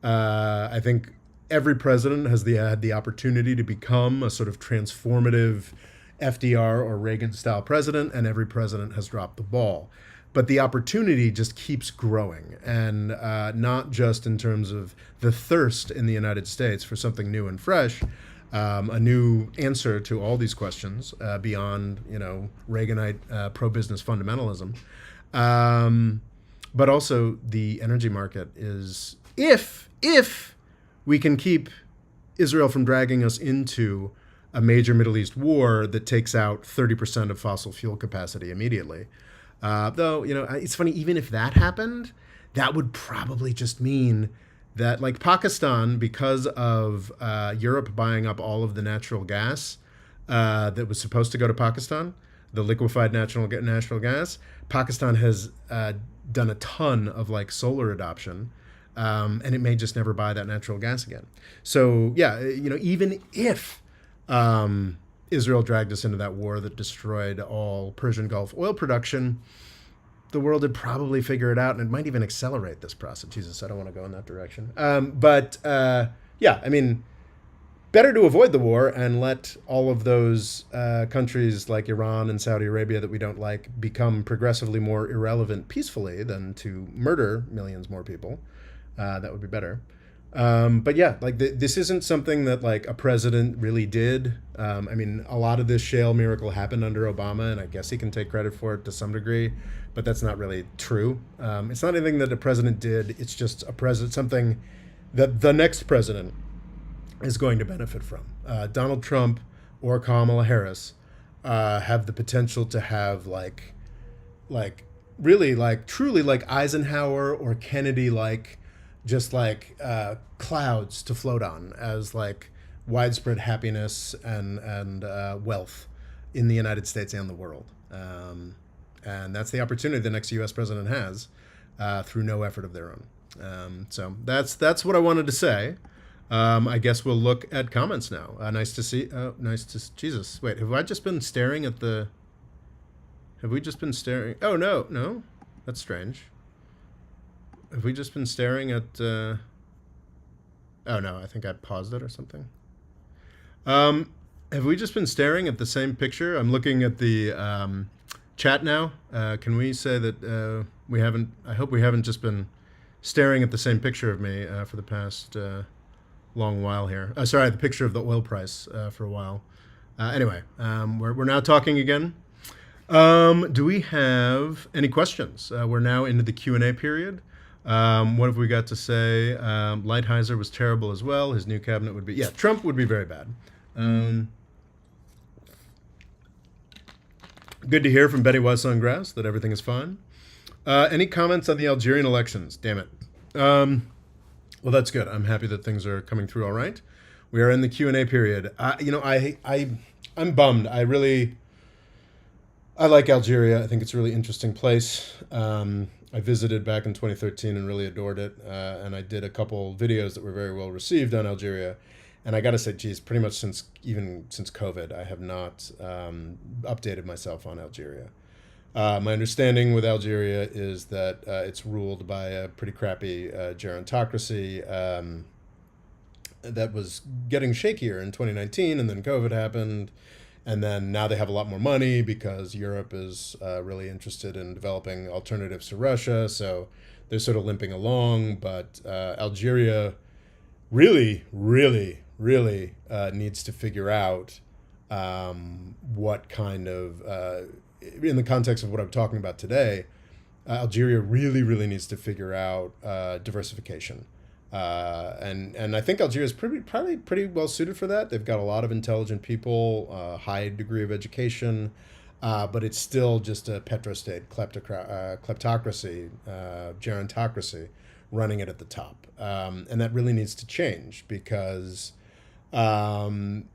I think every president has had the opportunity to become a sort of transformative FDR or Reagan-style president, and every president has dropped the ball. But the opportunity just keeps growing, and not just in terms of the thirst in the United States for something new and fresh, a new answer to all these questions beyond, Reaganite pro-business fundamentalism. But also the energy market is, if we can keep Israel from dragging us into a major Middle East war that takes out 30% of fossil fuel capacity immediately. Though, it's funny, even if that happened, that would probably just mean that, like, Pakistan, because of Europe buying up all of the natural gas that was supposed to go to Pakistan, the liquefied natural gas, Pakistan has done a ton of, like, solar adoption. And it may just never buy that natural gas again. So yeah, even if Israel dragged us into that war that destroyed all Persian Gulf oil production, the world would probably figure it out, and it might even accelerate this process. Jesus, I don't want to go in that direction. Yeah, I mean, better to avoid the war and let all of those countries like Iran and Saudi Arabia that we don't like become progressively more irrelevant peacefully than to murder millions more people. That would be better. But yeah, like this isn't something that, like, a president really did. I mean, a lot of this shale miracle happened under Obama, and I guess he can take credit for it to some degree, but that's not really true. It's not anything that a president did. It's just something that the next president is going to benefit from. Donald Trump or Kamala Harris have the potential to have really truly like Eisenhower or Kennedy, just clouds to float on as like widespread happiness and wealth in the United States and the world. And that's the opportunity the next U.S. president has through no effort of their own. So that's what I wanted to say. I guess we'll look at comments now. Nice to see. Jesus. Wait, have I just been staring at the? Have we just been staring? Oh no, that's strange. Have we just been staring at? Oh no, I think I paused it or something. Have we just been staring at the same picture? I'm looking at the chat now. Can we say that we haven't? I hope we haven't just been staring at the same picture of me for the past long while here. Sorry, the picture of the oil price for a while. Anyway, we're now talking again. Do we have any questions? We're now into the Q&A period. What have we got to say? Lighthizer was terrible as well. His new cabinet would be... Yeah, Trump would be very bad. Good to hear from Betty Weisson-Grass that everything is fine. Any comments on the Algerian elections? Damn it. Well, that's good. I'm happy that things are coming through all right. We are in the Q&A period. I'm bummed. I like Algeria. I think it's a really interesting place. I visited back in 2013 and really adored it. And I did a couple videos that were very well received on Algeria. And I got to say, geez, pretty much since COVID, I have not updated myself on Algeria. My understanding with Algeria is that it's ruled by a pretty crappy gerontocracy that was getting shakier in 2019, and then COVID happened. And then now they have a lot more money because Europe is really interested in developing alternatives to Russia. So they're sort of limping along. But Algeria really, really, really needs to figure out what kind of, in the context of what I'm talking about today, Algeria really, really needs to figure out diversification. And I think Algeria is probably pretty well suited for that. They've got a lot of intelligent people, high degree of education, but it's still just a petrostate kleptocracy, gerontocracy running it at the top. And that really needs to change because the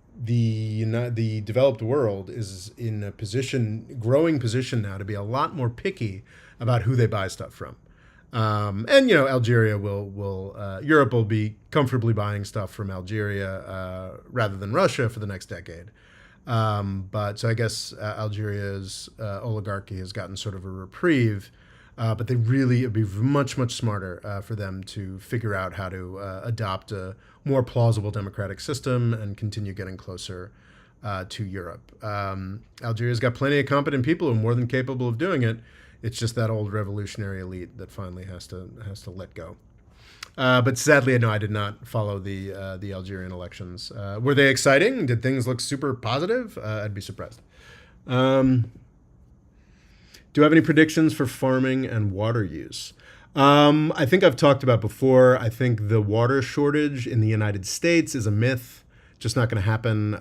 developed world is in a growing position now to be a lot more picky about who they buy stuff from. And Algeria Europe will be comfortably buying stuff from Algeria rather than Russia for the next decade. But so I guess Algeria's oligarchy has gotten sort of a reprieve, but it'd be much, much smarter for them to figure out how to adopt a more plausible democratic system and continue getting closer to Europe. Algeria's got plenty of competent people who are more than capable of doing it. It's just that old revolutionary elite that finally has to let go. But sadly, no, I did not follow the Algerian elections. Were they exciting? Did things look super positive? I'd be surprised. Do you have any predictions for farming and water use? I think I've talked about before. I think the water shortage in the United States is a myth. Just not going to happen.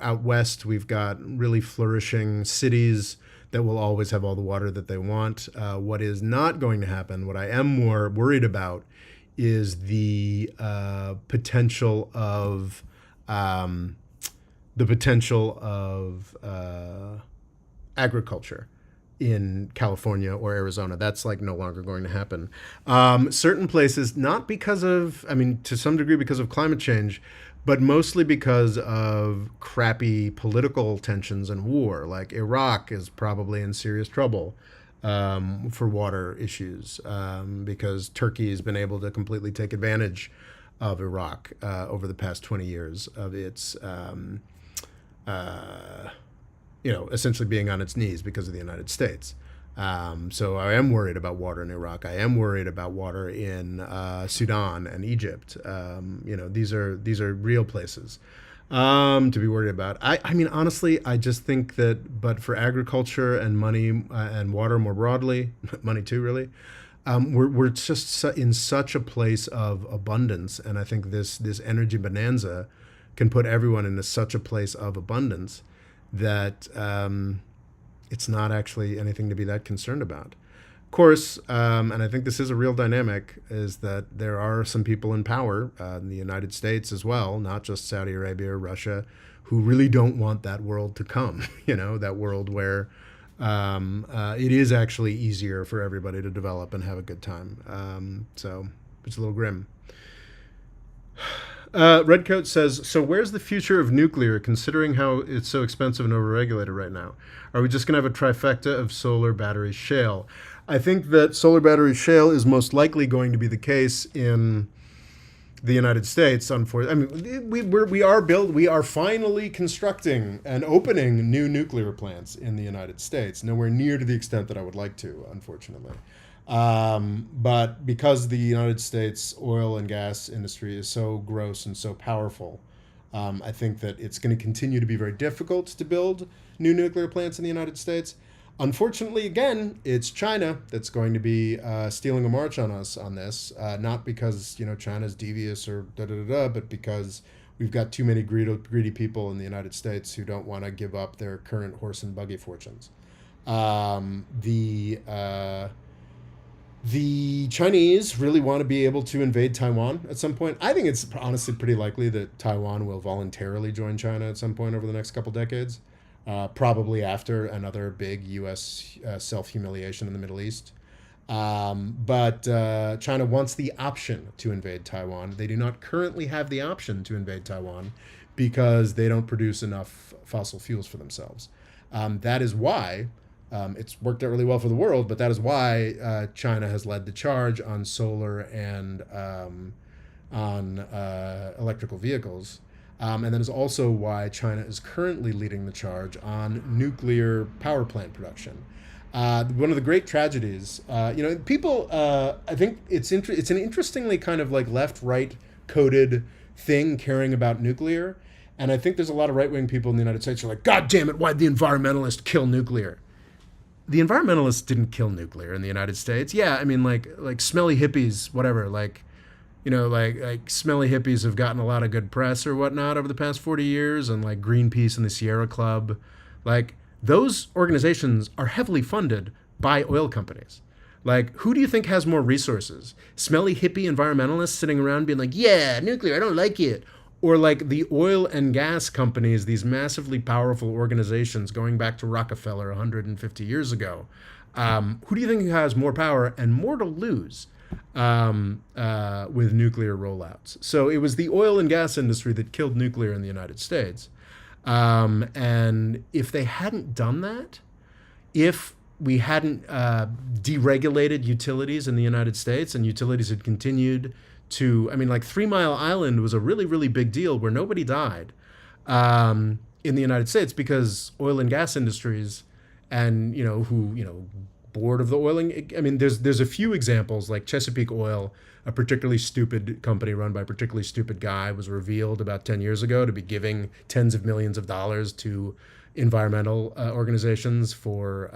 Out west, we've got really flourishing cities that will always have all the water that they want. What is not going to happen, what I am more worried about, is the potential of agriculture in California or Arizona. That's like no longer going to happen. Certain places, not because of, to some degree because of climate change, but mostly because of crappy political tensions and war. Like Iraq is probably in serious trouble for water issues because Turkey has been able to completely take advantage of Iraq over the past 20 years of its, essentially being on its knees because of the United States. So I am worried about water in Iraq. I am worried about water in Sudan and Egypt. These are real places to be worried about. I mean, honestly, I just think that, but for agriculture and money and water more broadly, money too, really, we're just in such a place of abundance, and I think this energy bonanza can put everyone into such a place of abundance that it's not actually anything to be that concerned about. Of course, and I think this is a real dynamic, is that there are some people in power in the United States as well, not just Saudi Arabia or Russia, who really don't want that world to come, that world where it is actually easier for everybody to develop and have a good time. So it's a little grim. Redcoat says, so where's the future of nuclear, considering how it's so expensive and overregulated right now? Are we just going to have a trifecta of solar, battery, shale? I think that solar, battery, shale is most likely going to be the case in the United States. Unfortunately, we are finally constructing and opening new nuclear plants in the United States. Nowhere near to the extent that I would like to, unfortunately. But because the United States oil and gas industry is so gross and so powerful, I think that it's going to continue to be very difficult to build new nuclear plants in the United States. Unfortunately, again, it's China that's going to be stealing a march on us on this, not because China's devious or but because we've got too many greedy people in the United States who don't want to give up their current horse and buggy fortunes. The Chinese really want to be able to invade Taiwan at some point. I think it's honestly pretty likely that Taiwan will voluntarily join China at some point over the next couple decades, probably after another big U.S. self-humiliation in the Middle East. But China wants the option to invade Taiwan. They do not currently have the option to invade Taiwan because they don't produce enough fossil fuels for themselves. That is why it's worked out really well for the world, but that is why China has led the charge on solar and on electrical vehicles. And that is also why China is currently leading the charge on nuclear power plant production. One of the great tragedies, people. I think it's an interestingly kind of like left-right coded thing caring about nuclear, and I think there's a lot of right-wing people in the United States who are like, God damn it, why'd the environmentalists kill nuclear? The environmentalists didn't kill nuclear in the United States. Yeah, I mean like smelly hippies, whatever. Like smelly hippies have gotten a lot of good press or whatnot over the past 40 years, and like Greenpeace and the Sierra Club, like those organizations are heavily funded by oil companies. Like, who do you think has more resources? Smelly hippie environmentalists sitting around being like, yeah, nuclear, I don't like it. Or like the oil and gas companies, these massively powerful organizations going back to Rockefeller 150 years ago. Who do you think has more power and more to lose with nuclear rollouts? So it was the oil and gas industry that killed nuclear in the United States. And if they hadn't done that, if we hadn't deregulated utilities in the United States and utilities had continued to, I mean, like 3 Mile Island was a really, really big deal where nobody died in the United States because oil and gas industries and, board of the oil and, I mean, there's a few examples like Chesapeake Oil, a particularly stupid company run by a particularly stupid guy, was revealed about 10 years ago to be giving tens of millions of dollars to environmental organizations for,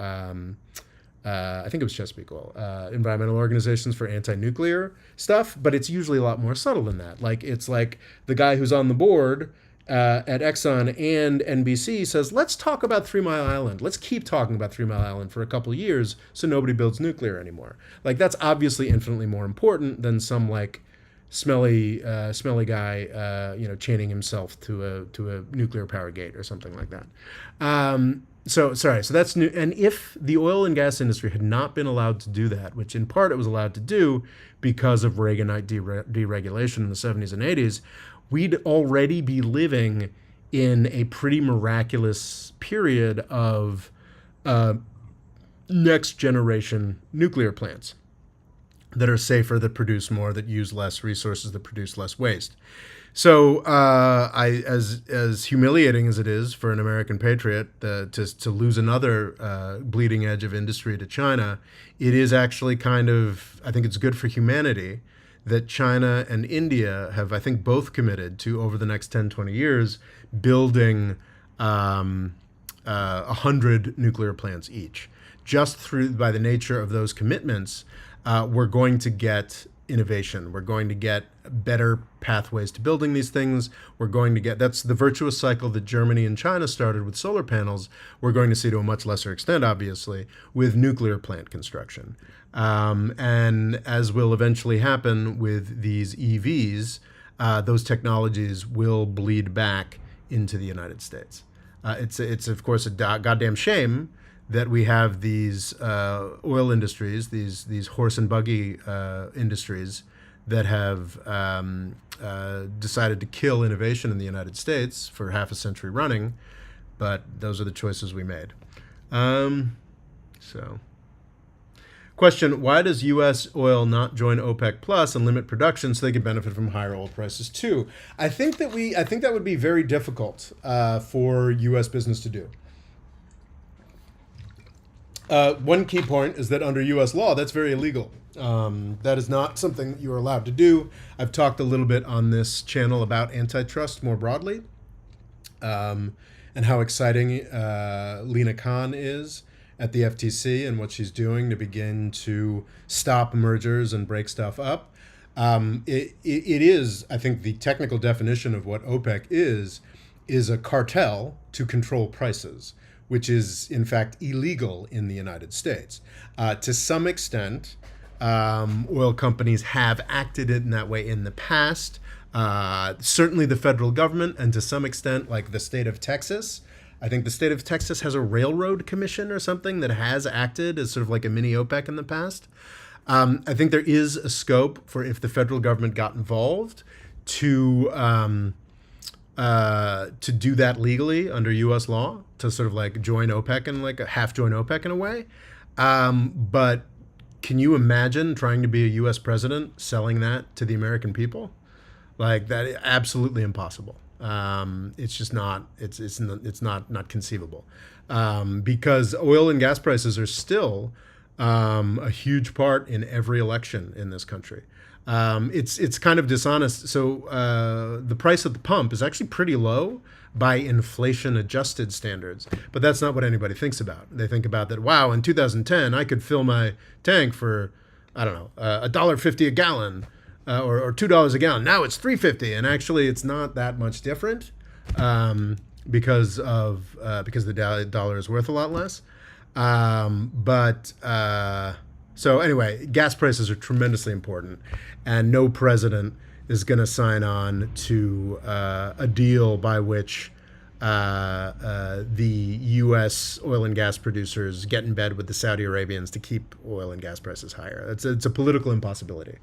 I think it was Chesapeake Oil, environmental organizations for anti-nuclear stuff, but it's usually a lot more subtle than that. Like, it's like the guy who's on the board at Exxon and NBC says, let's talk about 3 Mile Island. Let's keep talking about 3 Mile Island for a couple of years so nobody builds nuclear anymore. Like, that's obviously infinitely more important than some like smelly guy, chaining himself to a nuclear power gate or something like that. So that's new. And if the oil and gas industry had not been allowed to do that, which in part it was allowed to do because of Reaganite deregulation in the 70s and 80s, we'd already be living in a pretty miraculous period of next generation nuclear plants that are safer, that produce more, that use less resources, that produce less waste. So, as humiliating as it is for an American patriot to lose another bleeding edge of industry to China, it is actually kind of, I think it's good for humanity that China and India have, I think, both committed to, over the next 10, 20 years, building 100 nuclear plants each. Just by the nature of those commitments, we're going to get innovation. We're going to get better pathways to building these things. We're going to get, that's the virtuous cycle that Germany and China started with solar panels. We're going to see to a much lesser extent, obviously, with nuclear plant construction. And as will eventually happen with these EVs, those technologies will bleed back into the United States. It's of course a goddamn shame that we have these oil industries, these horse and buggy industries that have decided to kill innovation in the United States for half a century running, but those are the choices we made. Question, why does U.S. oil not join OPEC Plus and limit production so they can benefit from higher oil prices too? I think that would be very difficult for U.S. business to do. One key point is that under U.S. law, that's very illegal. That is not something that you are allowed to do. I've talked a little bit on this channel about antitrust more broadly, and how exciting Lina Khan is at the FTC and what she's doing to begin to stop mergers and break stuff up. It is, I think, the technical definition of what OPEC is a cartel to control prices, which is, in fact, illegal in the United States. To some extent, oil companies have acted in that way in the past. Certainly the federal government, and to some extent, like the state of Texas, I think the state of Texas has a railroad commission or something that has acted as sort of like a mini OPEC in the past. I think there is a scope for, if the federal government got involved, to do that legally under U.S. law, to sort of like join OPEC and like half join OPEC in a way. But can you imagine trying to be a U.S. president selling that to the American people? Like, that is absolutely impossible. It's just not. It's not conceivable, because oil and gas prices are still a huge part in every election in this country. It's kind of dishonest. So the price at the pump is actually pretty low by inflation-adjusted standards, but that's not what anybody thinks about. They think about that. Wow, in 2010, I could fill my tank for, I don't know, $1.50 a gallon, or $2 a gallon. Now it's $3.50, and actually, it's not that much different, because the dollar is worth a lot less. So anyway, gas prices are tremendously important, and no president is going to sign on to a deal by which the U.S. oil and gas producers get in bed with the Saudi Arabians to keep oil and gas prices higher. It's a political impossibility.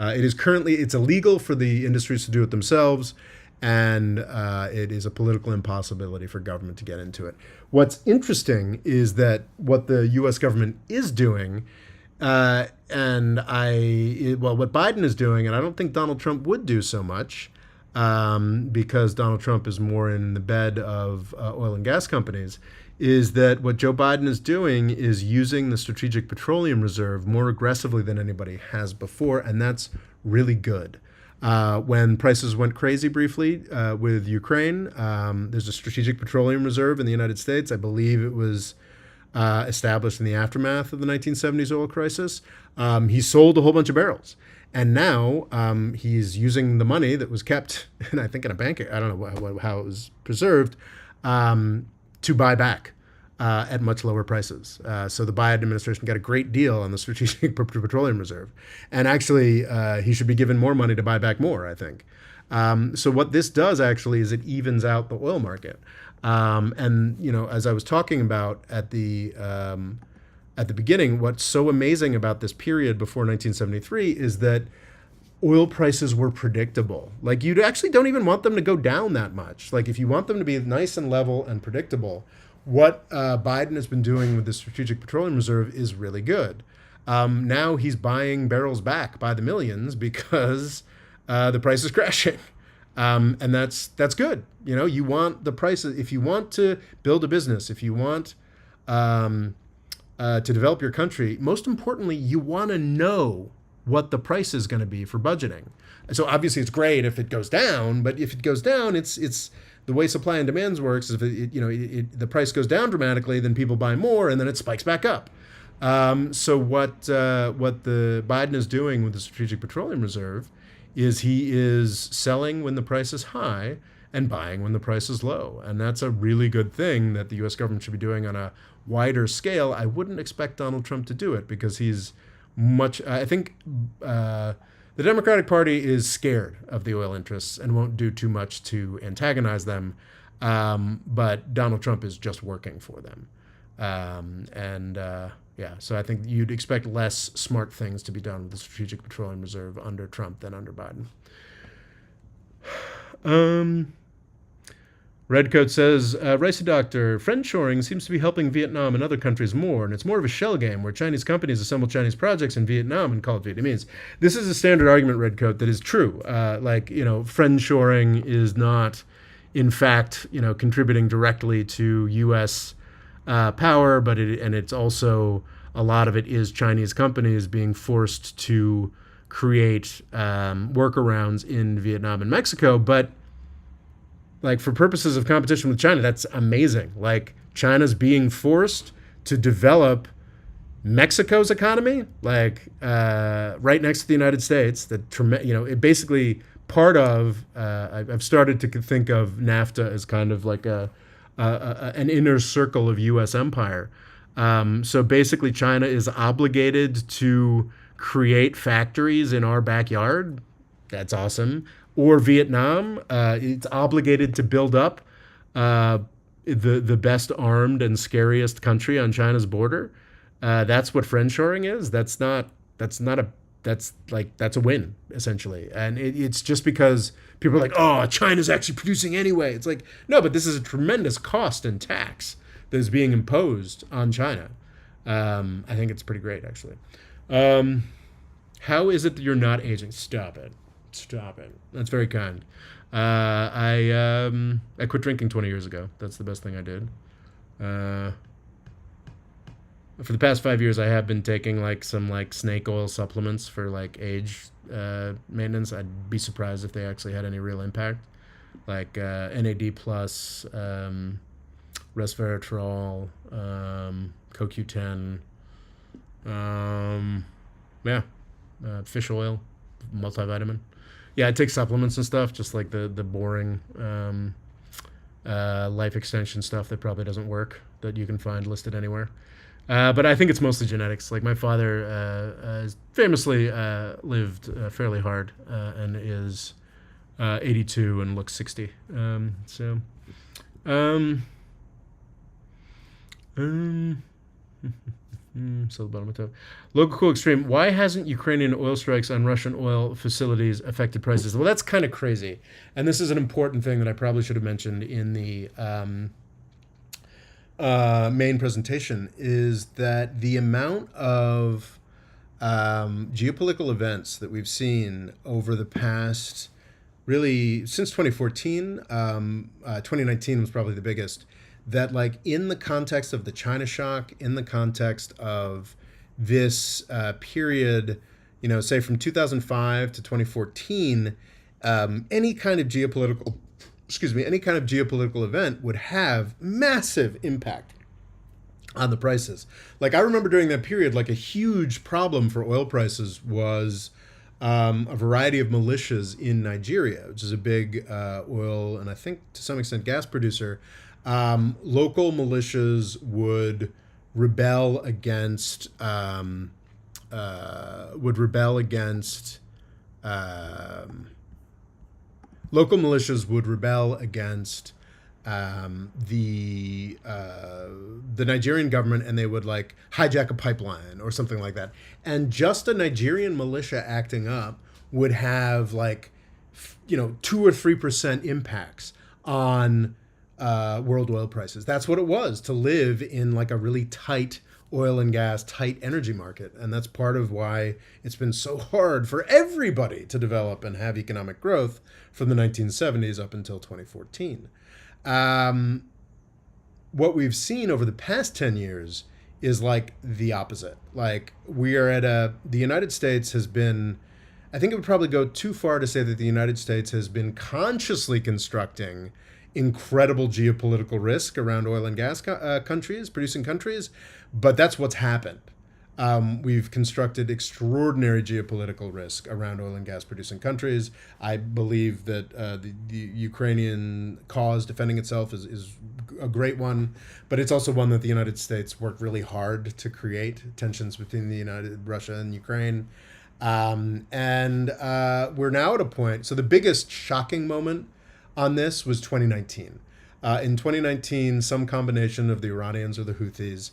It's illegal for the industries to do it themselves, and it is a political impossibility for government to get into it. What's interesting is that what the U.S. government is doing, what Biden is doing, and I don't think Donald Trump would do so much, because Donald Trump is more in the bed of oil and gas companies, is that what Joe Biden is doing is using the Strategic Petroleum Reserve more aggressively than anybody has before, and that's really good. When prices went crazy briefly with Ukraine, there's a Strategic Petroleum Reserve in the United States. I believe it was established in the aftermath of the 1970s oil crisis. He sold a whole bunch of barrels. And now he's using the money that was kept, and I think in a bank, I don't know how it was preserved, to buy back at much lower prices. So the Biden administration got a great deal on the Strategic Petroleum Reserve. And actually, he should be given more money to buy back more, I think. So what this does actually is it evens out the oil market. And, as I was talking about at the beginning, what's so amazing about this period before 1973 is that oil prices were predictable. Like, you actually don't even want them to go down that much. Like, if you want them to be nice and level and predictable, what Biden has been doing with the Strategic Petroleum Reserve is really good. Now he's buying barrels back by the millions because the price is crashing. And that's good. You want the prices. If you want to build a business, if you want to develop your country, most importantly, you want to know what the price is going to be for budgeting. And so obviously it's great if it goes down, but if it goes down, it's the way supply and demand works is if the price goes down dramatically, then people buy more, and then it spikes back up. So what the Biden is doing with the Strategic Petroleum Reserve is he is selling when the price is high and buying when the price is low. And that's a really good thing that the U.S. government should be doing on a wider scale. I wouldn't expect Donald Trump to do it because he's I think the Democratic Party is scared of the oil interests and won't do too much to antagonize them. But Donald Trump is just working for them. So I think you'd expect less smart things to be done with the Strategic Petroleum Reserve under Trump than under Biden. Redcoat says, Ricey Doctor, friendshoring seems to be helping Vietnam and other countries more, and it's more of a shell game where Chinese companies assemble Chinese projects in Vietnam and call it Vietnamese. This is a standard argument, Redcoat, that is true. Friendshoring is not, in fact, contributing directly to U.S. power, but it's also, a lot of it is Chinese companies being forced to create workarounds in Vietnam and Mexico, but for purposes of competition with China, that's amazing. China's being forced to develop Mexico's economy, right next to the United States. It basically part of. I've started to think of NAFTA as kind of like an inner circle of U.S. empire. So basically, China is obligated to create factories in our backyard. That's awesome. Or Vietnam, it's obligated to build up the best armed and scariest country on China's border. That's what friendshoring is. That's not a that's a win essentially, and it's just because people are like, oh, China's actually producing anyway. It's like, no, but this is a tremendous cost and tax that is being imposed on China. I think it's pretty great actually. How is it that you're not aging? Stop it. Stop it. That's very kind. I quit drinking 20 years ago. That's the best thing I did. For the past 5 years, I have been taking like some like snake oil supplements for like age maintenance. I'd be surprised if they actually had any real impact, like NAD plus, resveratrol, CoQ10, yeah, fish oil, multivitamin. Yeah, I take supplements and stuff, just like the boring life extension stuff that probably doesn't work that you can find listed anywhere. But I think it's mostly genetics. Like my father famously lived fairly hard and is 82 and looks 60. So, so the bottom of the top. Local cool extreme. Why hasn't Ukrainian oil strikes on Russian oil facilities affected prices? Well, that's kind of crazy. And this is an important thing that I probably should have mentioned in the main presentation, is that the amount of geopolitical events that we've seen over the past, really since 2014, 2019 was probably the biggest, that like in the context of the China shock, in the context of this period, you know, say from 2005 to 2014, any kind of geopolitical event would have massive impact on the prices. Like I remember during that period, like a huge problem for oil prices was a variety of militias in Nigeria, which is a big oil and I think to some extent gas producer. Local militias would rebel against local militias would rebel against the Nigerian government, and they would like hijack a pipeline or something like that. And just a Nigerian militia acting up would have like 2 or 3% impacts on world oil prices. That's what it was to live in like a really tight oil and gas, tight energy market. And that's part of why it's been so hard for everybody to develop and have economic growth from the 1970s up until 2014. What we've seen over the past 10 years is like the opposite. Like we are at the United States has been, I think it would probably go too far to say that the United States has been consciously constructing incredible geopolitical risk around oil and gas countries, producing countries, but that's what's happened. We've constructed extraordinary geopolitical risk around oil and gas producing countries. I believe that the Ukrainian cause defending itself is a great one, but it's also one that the United States worked really hard to create, tensions between Russia and Ukraine. And we're now at a point, so the biggest shocking moment on this was 2019. In 2019, some combination of the Iranians or the Houthis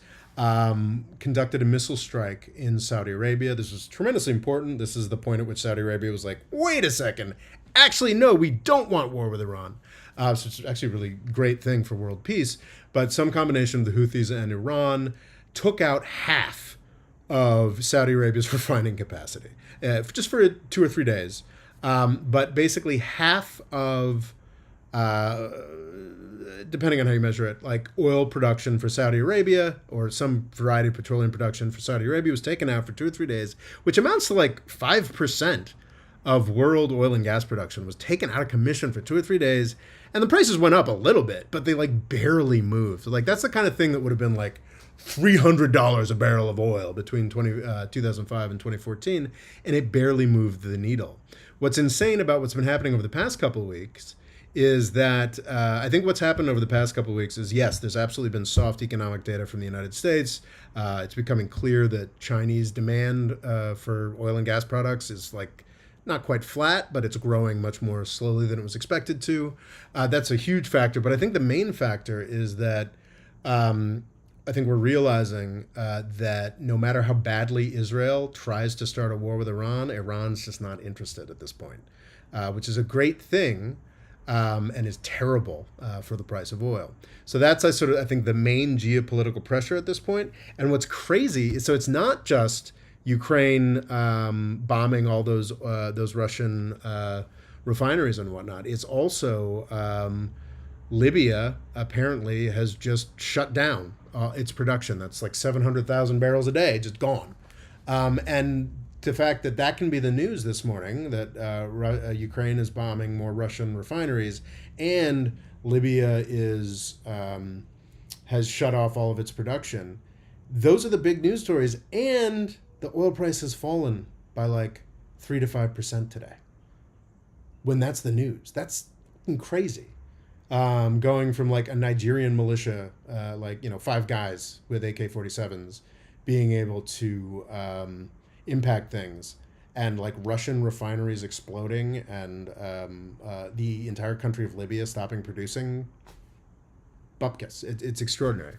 conducted a missile strike in Saudi Arabia. This was tremendously important. This is the point at which Saudi Arabia was like, wait a second, actually, no, we don't want war with Iran. So it's actually a really great thing for world peace. But some combination of the Houthis and Iran took out half of Saudi Arabia's refining capacity, just for 2 or 3 days. But basically half of, depending on how you measure it, like oil production for Saudi Arabia or some variety of petroleum production for Saudi Arabia was taken out for 2 or 3 days, which amounts to like 5% of world oil and gas production was taken out of commission for 2 or 3 days. And the prices went up a little bit, but they like barely moved. So like that's the kind of thing that would have been like $300 a barrel of oil between 2005 and 2014, and it barely moved the needle. What's insane about what's been happening over the past couple of weeks is that I think what's happened over the past couple of weeks is, yes, there's absolutely been soft economic data from the United States. It's becoming clear that Chinese demand for oil and gas products is like not quite flat, but it's growing much more slowly than it was expected to. That's a huge factor. But I think the main factor is that I think we're realizing that no matter how badly Israel tries to start a war with Iran, Iran's just not interested at this point, which is a great thing. And is terrible for the price of oil. So that's I think the main geopolitical pressure at this point. And what's crazy is, so it's not just Ukraine bombing all those Russian refineries and whatnot. It's also Libya apparently has just shut down its production. That's like 700,000 barrels a day, just gone. And the fact that that can be the news this morning, that Ukraine is bombing more Russian refineries and Libya has shut off all of its production. Those are the big news stories. And the oil price has fallen by like 3 to 5% today. When that's the news, that's crazy. Going from like a Nigerian militia, 5 guys with AK-47s being able to impact things, and like Russian refineries exploding, and the entire country of Libya stopping producing. Bupkis. It's extraordinary.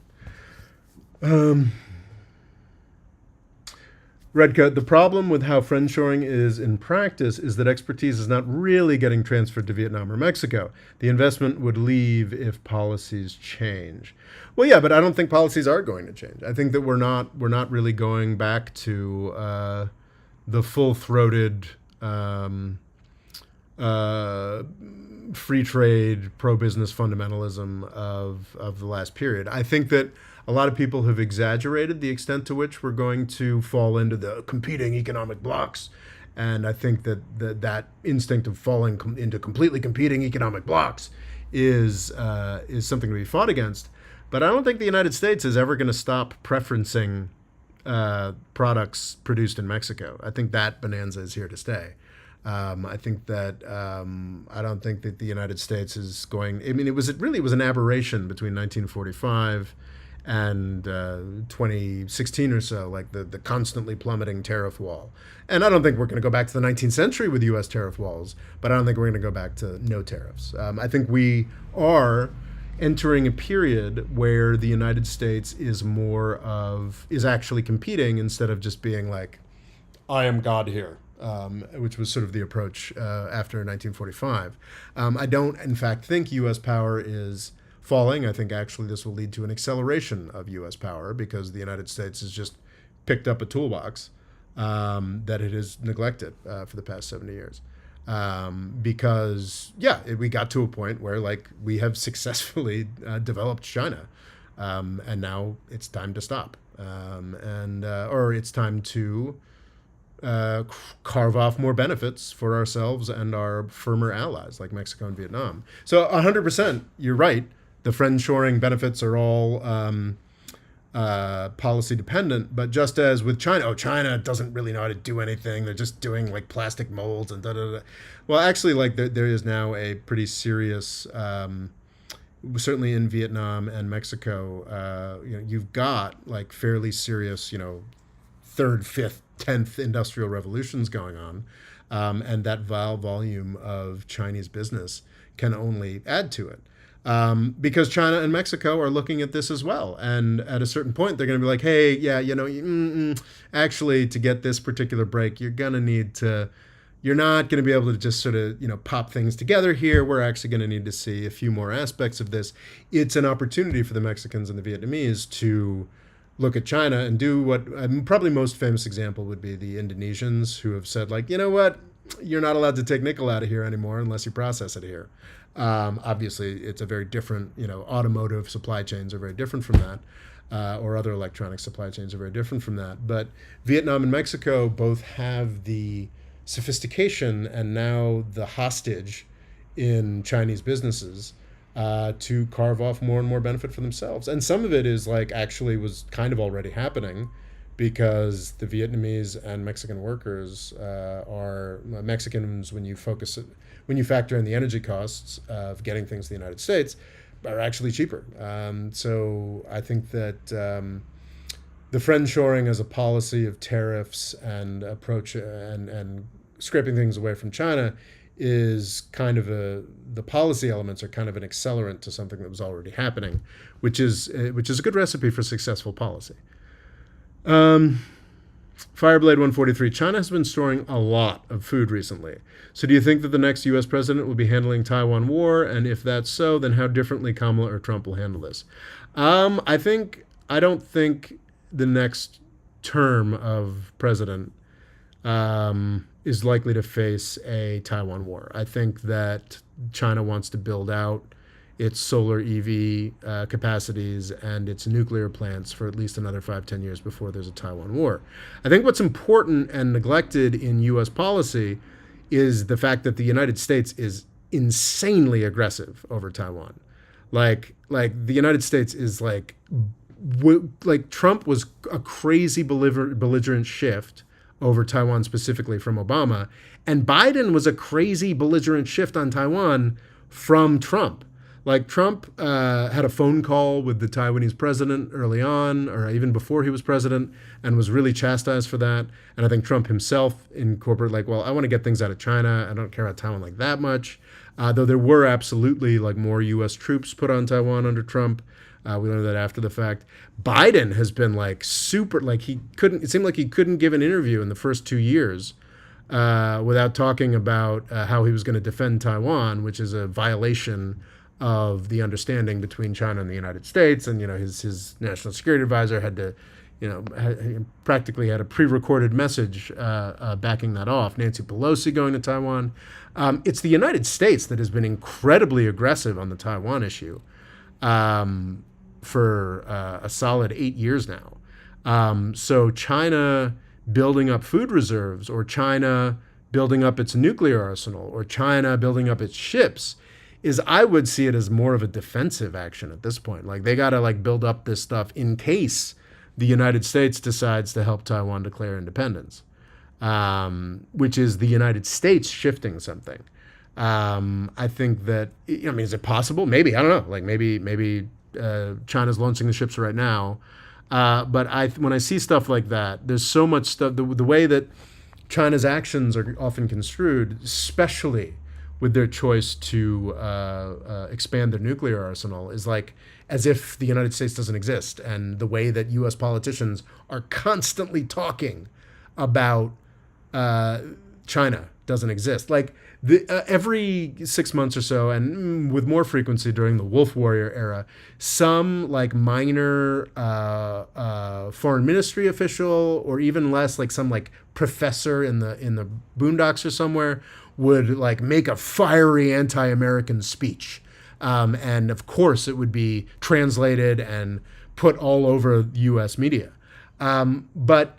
Redcoat, the problem with how friendshoring is in practice is that expertise is not really getting transferred to Vietnam or Mexico. The investment would leave if policies change. Well, yeah, but I don't think policies are going to change. I think that we're not really going back to the full-throated free trade, pro-business fundamentalism of the last period. I think that a lot of people have exaggerated the extent to which we're going to fall into the competing economic blocks. And I think that that instinct of falling into completely competing economic blocks is something to be fought against. But I don't think the United States is ever going to stop preferencing products produced in Mexico. I think that bonanza is here to stay. I think that I don't think that the United States is going. I mean, it was an aberration between 1945 and 2016 or so, like the constantly plummeting tariff wall. And I don't think we're going to go back to the 19th century with U.S. tariff walls, but I don't think we're going to go back to no tariffs. I think we are entering a period where the United States is actually competing instead of just being like, I am God here. Which was sort of the approach after 1945. I don't, in fact, think U.S. power is falling. I think actually this will lead to an acceleration of U.S. power because the United States has just picked up a toolbox that it has neglected for the past 70 years. Because, we got to a point where like we have successfully developed China, and now it's time to stop, or it's time to carve off more benefits for ourselves and our firmer allies like Mexico and Vietnam. So 100%, you're right. The friendshoring benefits are all policy dependent, but just as with China, China doesn't really know how to do anything. They're just doing like plastic molds and da-da-da. Well, actually, like there is now a pretty serious, certainly in Vietnam and Mexico, you've got like fairly serious, third, fifth, 10th industrial revolutions going on, and that volume of Chinese business can only add to it. Because China and Mexico are looking at this as well. And at a certain point, they're going to be like, hey, actually, to get this particular break, you're not going to be able to just sort of, pop things together here. We're actually going to need to see a few more aspects of this. It's an opportunity for the Mexicans and the Vietnamese to look at China and do what probably most famous example would be the Indonesians, who have said, like, you know what, you're not allowed to take nickel out of here anymore unless you process it here. Obviously, it's a very different, automotive supply chains are very different from that, or other electronic supply chains are very different from that. But Vietnam and Mexico both have the sophistication and now the hostage in Chinese businesses to carve off more and more benefit for themselves. And some of it is like actually was kind of already happening because the Vietnamese and Mexican workers are Mexicans, when you factor in the energy costs of getting things to the United States, are actually cheaper. So I think that the friendshoring as a policy of tariffs and approach and scraping things away from China is kind of the policy elements are kind of an accelerant to something that was already happening, which is a good recipe for successful policy. Um, Fireblade 143. China has been storing a lot of food recently. So do you think that the next U.S. president will be handling Taiwan war? And if that's so, then how differently Kamala or Trump will handle this? I don't think the next term of president is likely to face a Taiwan war. I think that China wants to build out its solar EV capacities and its nuclear plants for at least another 5-10 years before there's a Taiwan war. I think what's important and neglected in U.S. policy is the fact that the United States is insanely aggressive over Taiwan. Like the United States is like Trump was a crazy belligerent shift over Taiwan specifically from Obama, and Biden was a crazy belligerent shift on Taiwan from Trump. Like Trump had a phone call with the Taiwanese president early on, or even before he was president, and was really chastised for that. And I think Trump himself incorporated like, well, I want to get things out of China. I don't care about Taiwan like that much. Though there were absolutely like more U.S. troops put on Taiwan under Trump. We learned that after the fact. Biden has been like super, like it seemed like he couldn't give an interview in the first 2 years without talking about how he was going to defend Taiwan, which is a violation of the understanding between China and the United States. And, his national security advisor had to, practically had a pre-recorded message backing that off. Nancy Pelosi going to Taiwan. It's the United States that has been incredibly aggressive on the Taiwan issue for a solid 8 years now. So China building up food reserves, or China building up its nuclear arsenal, or China building up its ships I would see it as more of a defensive action at this point. Like they got to like build up this stuff in case the United States decides to help Taiwan declare independence, which is the United States shifting something. I think that, is it possible? Maybe, I don't know. Like maybe China's launching the ships right now. But when I see stuff like that, there's so much stuff, the way that China's actions are often construed, especially with their choice to expand their nuclear arsenal, is like as if the United States doesn't exist. And the way that U.S. politicians are constantly talking about China doesn't exist. Like every 6 months or so, and with more frequency during the Wolf Warrior era, some like minor foreign ministry official, or even less, like some like professor in the boondocks or somewhere, would like make a fiery anti-American speech. And of course it would be translated and put all over U.S. media. But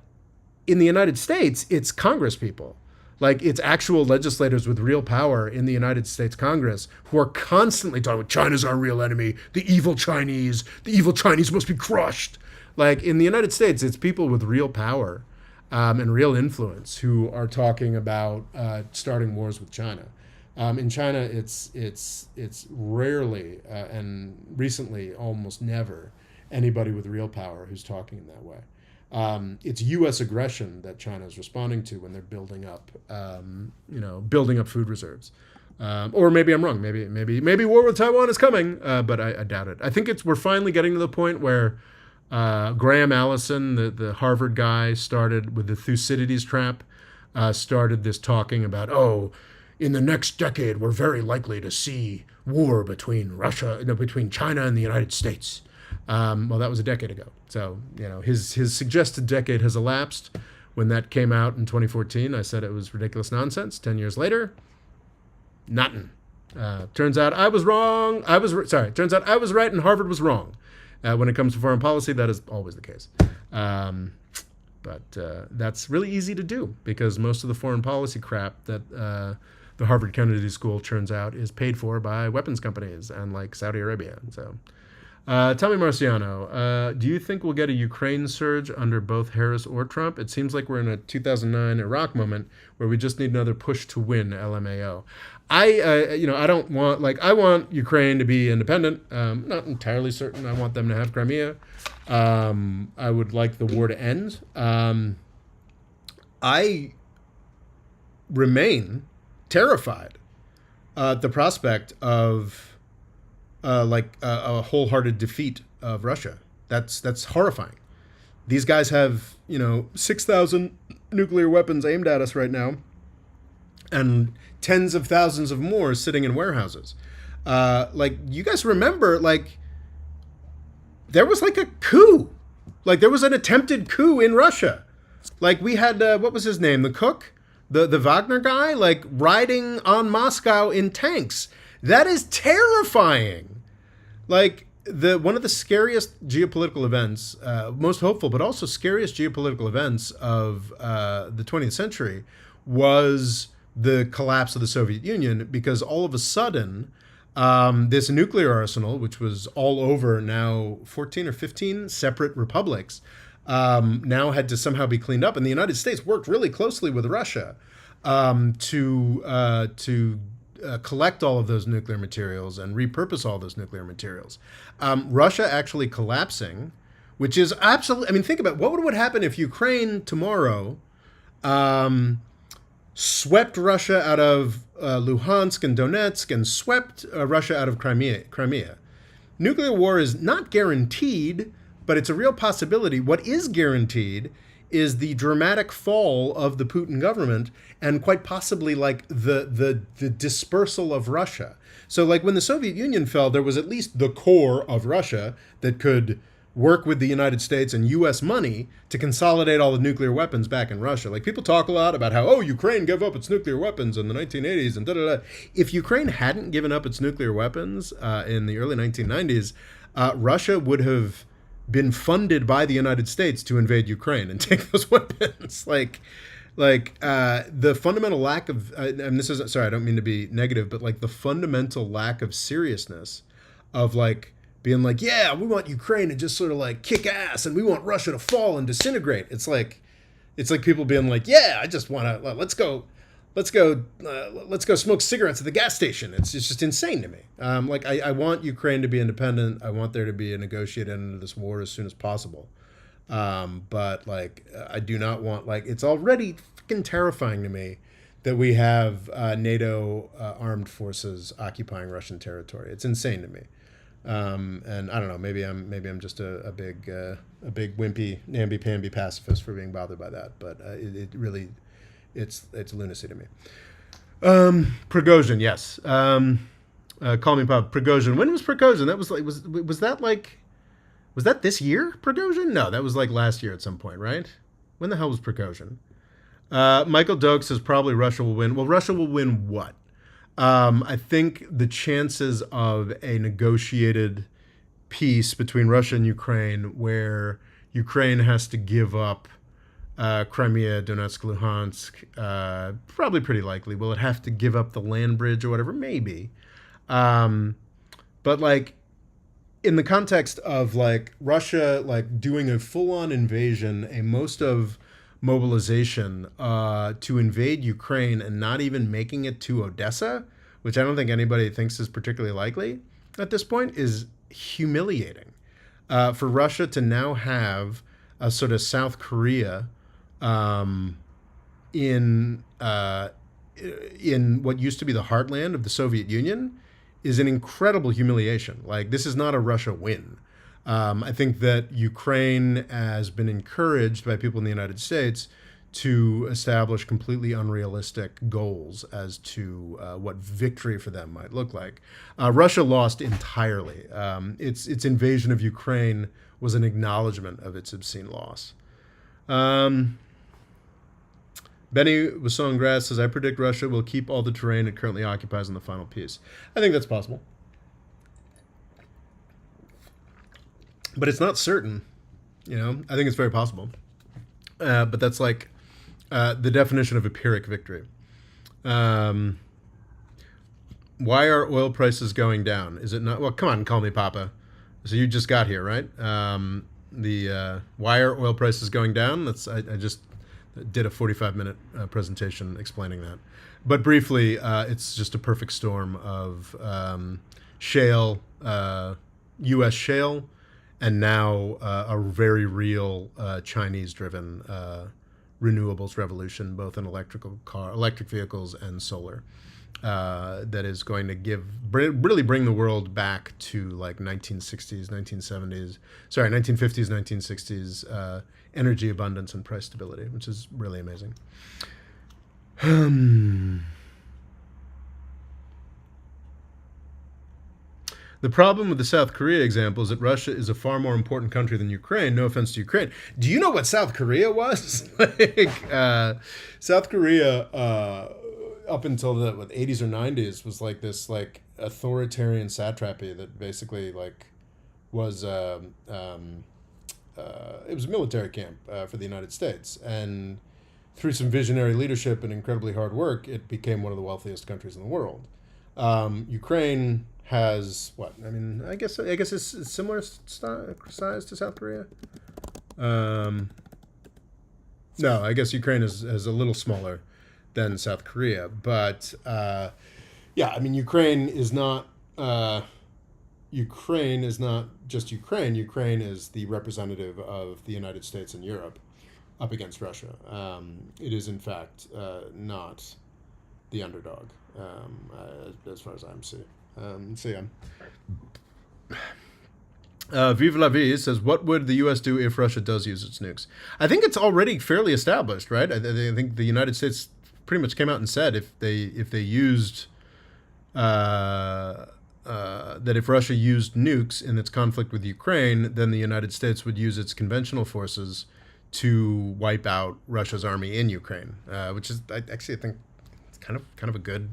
in the United States, it's Congress people. Like it's actual legislators with real power in the United States Congress who are constantly talking about China's our real enemy, the evil Chinese must be crushed. Like in the United States, it's people with real power and real influence who are talking about starting wars with China. In China, it's rarely and recently almost never anybody with real power who's talking in that way. It's U.S. aggression that China is responding to when they're building up food reserves. Or maybe I'm wrong. Maybe war with Taiwan is coming, but I doubt it. I think we're finally getting to the point where Graham Allison, the Harvard guy, started with the Thucydides trap, started this talking about, in the next decade, we're very likely to see war between China and the United States. Well, that was a decade ago. So, his suggested decade has elapsed. When that came out in 2014, I said it was ridiculous nonsense. 10 years later, nothing. Turns out I was wrong. Turns out I was right and Harvard was wrong. When it comes to foreign policy, that is always the case. But that's really easy to do because most of the foreign policy crap that the Harvard Kennedy School turns out is paid for by weapons companies and like Saudi Arabia. So, Tommy Marciano, do you think we'll get a Ukraine surge under both Harris or Trump? It seems like we're in a 2009 Iraq moment where we just need another push to win LMAO. I don't want, I want Ukraine to be independent. Not entirely certain I want them to have Crimea. I would like the war to end. I remain terrified at the prospect of a wholehearted defeat of Russia. That's horrifying. These guys have 6,000 nuclear weapons aimed at us right now, and tens of thousands of more sitting in warehouses. You guys remember, there was a coup. There was an attempted coup in Russia. We had, what was his name? The cook? The Wagner guy? Riding on Moscow in tanks. That is terrifying. One of the scariest geopolitical events, most hopeful, but also scariest geopolitical events of the 20th century was the collapse of the Soviet Union, because all of a sudden, this nuclear arsenal, which was all over now 14 or 15 separate republics, now had to somehow be cleaned up. And the United States worked really closely with Russia to collect all of those nuclear materials and repurpose all those nuclear materials. Russia actually collapsing, which is absolutely, I mean, think about what would happen if Ukraine tomorrow swept Russia out of Luhansk and Donetsk and swept Russia out of Crimea. Nuclear war is not guaranteed, but it's a real possibility. What is guaranteed is the dramatic fall of the Putin government, and quite possibly the dispersal of Russia. So when the Soviet Union fell, there was at least the core of Russia that could work with the United States and U.S. money to consolidate all the nuclear weapons back in Russia. People talk a lot about how, Ukraine gave up its nuclear weapons in the 1980s and da-da-da. If Ukraine hadn't given up its nuclear weapons in the early 1990s, Russia would have been funded by the United States to invade Ukraine and take those weapons. The fundamental lack of, and this isn't, sorry, I don't mean to be negative, but the fundamental lack of seriousness of being yeah, we want Ukraine to just sort of kick ass, and we want Russia to fall and disintegrate. It's like people being yeah, I just want to, let's go smoke cigarettes at the gas station. It's just insane to me. I want Ukraine to be independent. I want there to be a negotiated end to this war as soon as possible. But I do not want, it's already freaking terrifying to me that we have NATO armed forces occupying Russian territory. It's insane to me. And I don't know, maybe I'm just a big wimpy, namby-pamby pacifist for being bothered by that. But it really, it's lunacy to me. Prigozhin, yes. Call me Pop. Prigozhin. When was Prigozhin? That was was that this year, Prigozhin? No, that was last year at some point, right? When the hell was Prigozhin? Michael Doak says probably Russia will win. Well, Russia will win what? I think the chances of a negotiated peace between Russia and Ukraine, where Ukraine has to give up Crimea, Donetsk, Luhansk, probably pretty likely. Will it have to give up the land bridge or whatever? Maybe. But in the context of Russia doing a full-on invasion, a most of mobilization to invade Ukraine and not even making it to Odessa, which I don't think anybody thinks is particularly likely at this point, is humiliating. For Russia to now have a sort of South Korea in what used to be the heartland of the Soviet Union is an incredible humiliation. This is not a Russia win. I think that Ukraine has been encouraged by people in the United States to establish completely unrealistic goals as to what victory for them might look like. Russia lost entirely. Its invasion of Ukraine was an acknowledgement of its obscene loss. Benny Wassonggrass says, I predict Russia will keep all the terrain it currently occupies in the final peace. I think that's possible. But it's not certain. I think it's very possible. But that's the definition of a Pyrrhic victory. Why are oil prices going down? Is it not? Well, come on, call me Papa. So you just got here, right? Why are oil prices going down? I just did a 45-minute presentation explaining that. But briefly, it's just a perfect storm of shale, U.S. shale, and now a very real Chinese-driven renewables revolution, both in electric vehicles and solar. That is going to really bring the world back to like 1960s, 1970s, 1950s, 1960s energy abundance and price stability, which is really amazing. The problem with the South Korea example is that Russia is a far more important country than Ukraine. No offense to Ukraine. Do you know what South Korea was? South Korea, up until the 80s or 90s, was like this like authoritarian satrapy that basically like was it was a military camp for the United States, and through some visionary leadership and incredibly hard work, it became one of the wealthiest countries in the world. Ukraine has what? I mean, I guess it's similar size to South Korea. No, I guess Ukraine is a little smaller than South Korea, but yeah, I mean, Ukraine is not just Ukraine. Ukraine is the representative of the United States and Europe up against Russia. It is in fact not the underdog, as far as I'm seeing. So yeah. Vive la Vie says, "What would the U.S. do if Russia does use its nukes?" I think it's already fairly established, right? I think the United States pretty much came out and said if they used that if Russia used nukes in its conflict with Ukraine, then the United States would use its conventional forces to wipe out Russia's army in Ukraine, which is I think it's kind of a good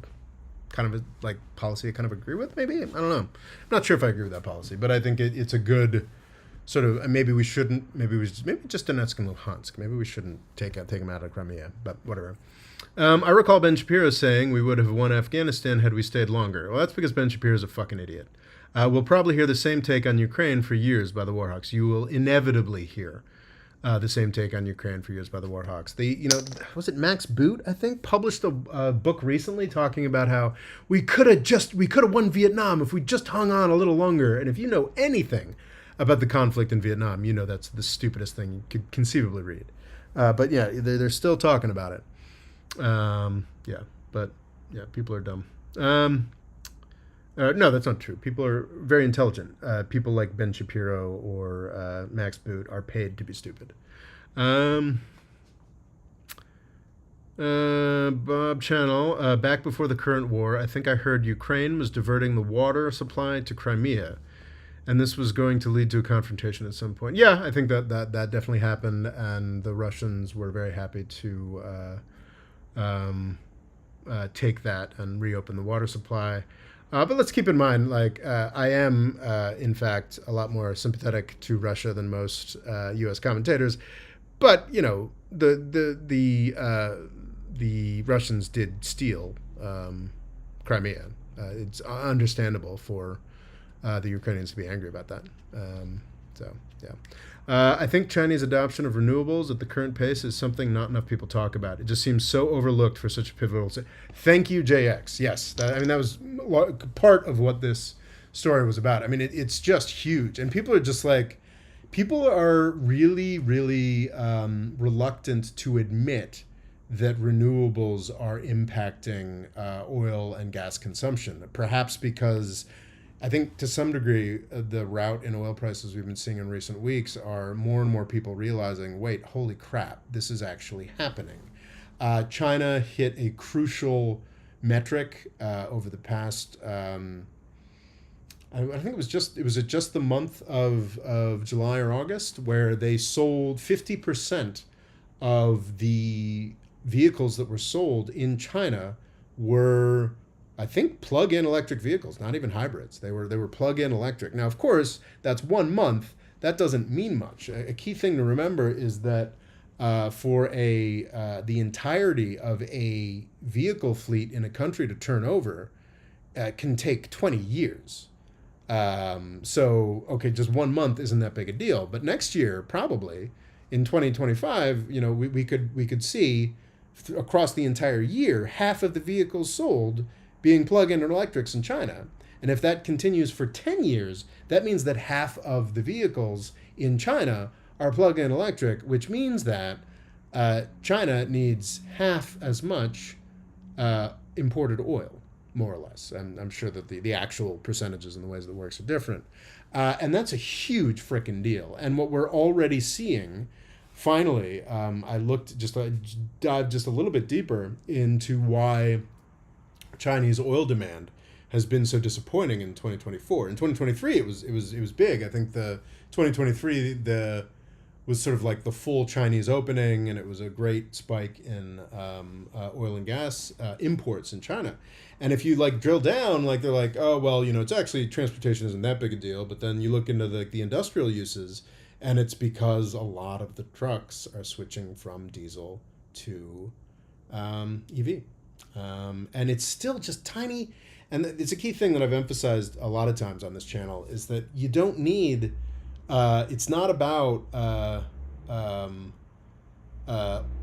like policy I kind of agree with. Maybe, I don't know. I'm not sure if I agree with that policy, but I think it's a good sort of. Maybe we shouldn't. Maybe just Donetsk and Luhansk. Maybe we shouldn't take them out of Crimea. But whatever. I recall Ben Shapiro saying we would have won Afghanistan had we stayed longer. Well, that's because Ben Shapiro is a fucking idiot. We'll probably hear the same take on Ukraine for years by the Warhawks. You will inevitably hear the same take on Ukraine for years by the Warhawks. Was it Max Boot, I think, published a book recently talking about how we could have won Vietnam if we just hung on a little longer. And if you know anything about the conflict in Vietnam, you know that's the stupidest thing you could conceivably read. But yeah, they're still talking about it. People are dumb. No, that's not true. People are very intelligent. People like Ben Shapiro or Max Boot are paid to be stupid. Bob Channel, back before the current war, I think I heard Ukraine was diverting the water supply to Crimea, and this was going to lead to a confrontation at some point. Yeah, I think that definitely happened, and the Russians were very happy to take that and reopen the water supply. But let's keep in mind, I am, in fact, a lot more sympathetic to Russia than most U.S. commentators. But the Russians did steal Crimea. It's understandable for the Ukrainians to be angry about that. I think Chinese adoption of renewables at the current pace is something not enough people talk about. It just seems so overlooked for such a pivotal. Thank you, JX. Yes, that was part of what this story was about. I mean, it's just huge, and people are really, really reluctant to admit that renewables are impacting oil and gas consumption. Perhaps because I think to some degree, the rout in oil prices we've been seeing in recent weeks are more and more people realizing, wait, holy crap, this is actually happening. China hit a crucial metric over the past, I think it was just the month of July or August, where they sold 50% of the vehicles that were sold in China were, I think, plug-in electric vehicles, not even hybrids. They were plug-in electric. Now, of course, that's 1 month. That doesn't mean much. A key thing to remember is that for the entirety of a vehicle fleet in a country to turn over can take 20 years. Just 1 month isn't that big a deal. But next year, probably in 2025, we could see across the entire year half of the vehicles sold being plug-in electrics in China. And if that continues for 10 years, that means that half of the vehicles in China are plug-in electric, which means that China needs half as much imported oil, more or less. And I'm sure that the actual percentages and the ways that it works are different. And that's a huge frickin' deal. And what we're already seeing, finally, I looked just dived just a little bit deeper into why Chinese oil demand has been so disappointing in 2024. In 2023, it was big. I think the 2023 was sort of like the full Chinese opening, and it was a great spike in oil and gas imports in China. And if you like drill down, like they're like, oh well, it's actually transportation isn't that big a deal. But then you look into the industrial uses, and it's because a lot of the trucks are switching from diesel to EV, and it's still just tiny. And it's a key thing that I've emphasized a lot of times on this channel is that you don't need. It's not about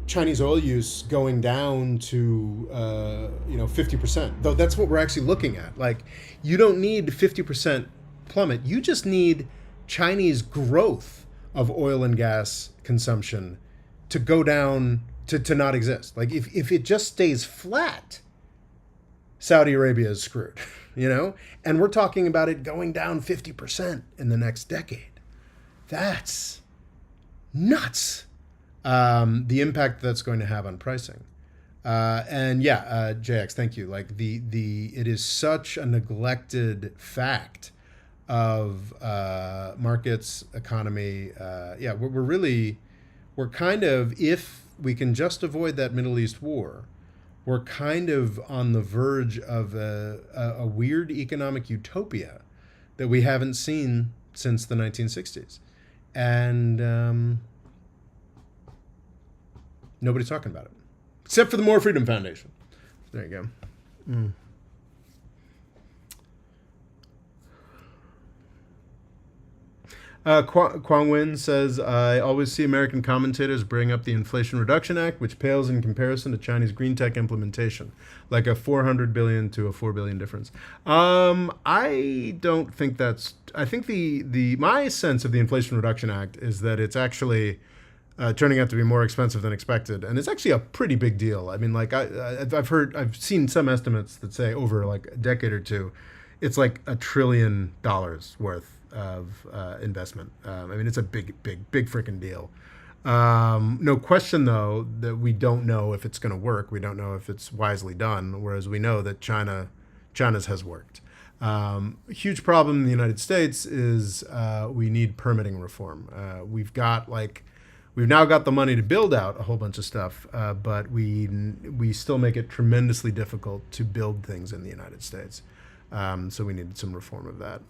Chinese oil use going down to 50%. Though that's what we're actually looking at. Like, you don't need 50% plummet. You just need Chinese growth of oil and gas consumption to go down to not exist. Like, if it just stays flat, Saudi Arabia is screwed, And we're talking about it going down 50% in the next decade. That's nuts. The impact that's going to have on pricing. JX, thank you. Like it is such a neglected fact of markets, economy. We're kind of, if we can just avoid that Middle East war, we're kind of on the verge of a weird economic utopia that we haven't seen since the 1960s. And nobody's talking about it, except for the More Freedom Foundation. There you go. Kwang Win says, I always see American commentators bring up the Inflation Reduction Act, which pales in comparison to Chinese green tech implementation, like a 400 billion to a 4 billion difference. I don't think that's, I think my sense of the Inflation Reduction Act is that it's actually turning out to be more expensive than expected. And it's actually a pretty big deal. I mean, like I've seen some estimates that say over like a decade or two, it's like $1 trillion worth of investment. I mean, it's a big freaking deal. No question, though, that we don't know if it's going to work. We don't know if it's wisely done, whereas we know that China's has worked. A huge problem in the United States is we need permitting reform. We've now got the money to build out a whole bunch of stuff, but we still make it tremendously difficult to build things in the United States. So we needed some reform of that.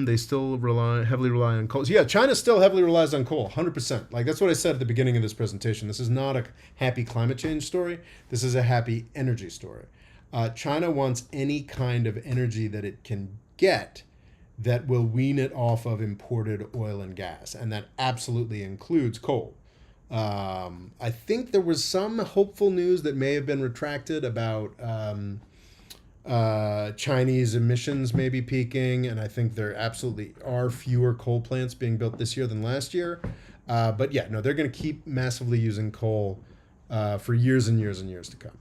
They still heavily rely on coal. So yeah, China still heavily relies on coal, 100%. Like that's what I said at the beginning of this presentation. This is not a happy climate change story. This is a happy energy story. China wants any kind of energy that it can get that will wean it off of imported oil and gas, and that absolutely includes coal. I think there was some hopeful news that may have been retracted about Chinese emissions maybe peaking, and I think there absolutely are fewer coal plants being built this year than last year. But yeah, no, they're going to keep massively using coal for years and years and years to come.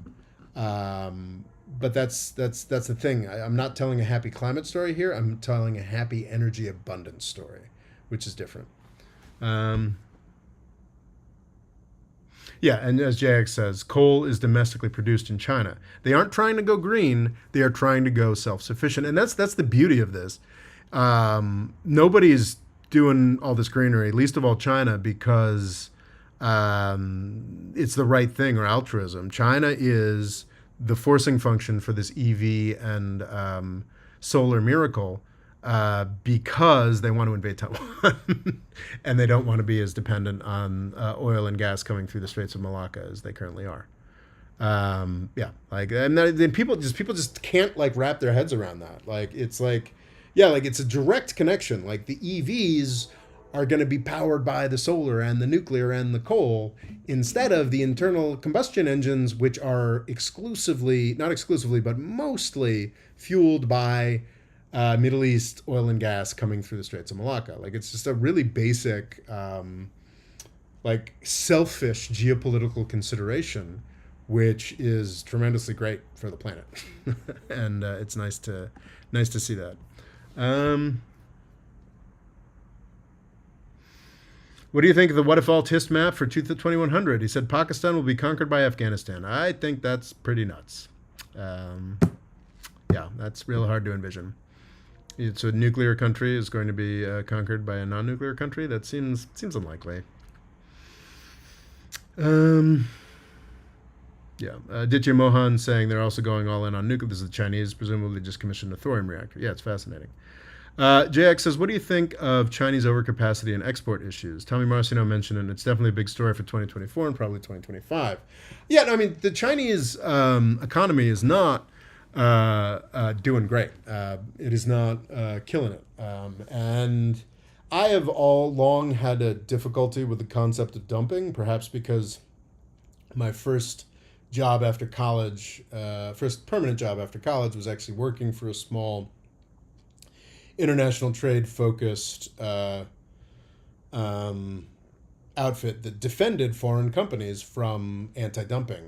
But that's the thing. I'm not telling a happy climate story here. I'm telling a happy energy abundance story, which is different. Yeah, and as JX says, coal is domestically produced in China. They aren't trying to go green. They are trying to go self-sufficient. And that's the beauty of this. Nobody's doing all this greenery, least of all China, because it's the right thing or altruism. China is the forcing function for this EV and solar miracle because they want to invade Taiwan and they don't want to be as dependent on oil and gas coming through the Straits of Malacca as they currently are. And then people just can't like wrap their heads around that. Like it's a direct connection. Like the EVs are going to be powered by the solar and the nuclear and the coal instead of the internal combustion engines, which are not exclusively, but mostly fueled by Middle East oil and gas coming through the Straits of Malacca. Like it's just a really basic, like selfish geopolitical consideration, which is tremendously great for the planet, and it's nice to see that. Um, what do you think of the what if all TIST map for 2100? He said Pakistan will be conquered by Afghanistan. I think that's pretty nuts. Um, yeah, that's real hard to envision. It's a nuclear country is going to be conquered by a non-nuclear country. That seems unlikely. Um, yeah, Ditya Mohan saying they're also going all in on nuclear. This is the Chinese, presumably just commissioned a thorium reactor. Yeah, it's fascinating. JX says, what do you think of Chinese overcapacity and export issues? Tommy Marcino mentioned it, and it's definitely a big story for 2024 and probably 2025. Yeah, no, I mean, the Chinese economy is not doing great. It is not killing it. And I have all long had a difficulty with the concept of dumping, perhaps because my first job after college, first permanent job after college, was actually working for a small international trade focused outfit that defended foreign companies from anti-dumping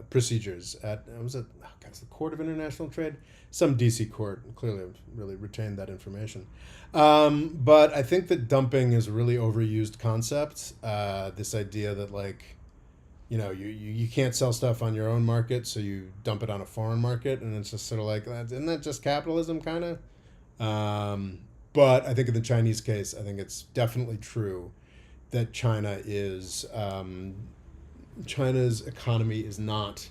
procedures at was it the Court of International Trade, some DC court. Clearly, I've really retained that information. But I think that dumping is a really overused concept. This idea that you can't sell stuff on your own market, so you dump it on a foreign market, and it's just sort of like, isn't that just capitalism, kind of? But I think in the Chinese case, I think it's definitely true that China's economy is not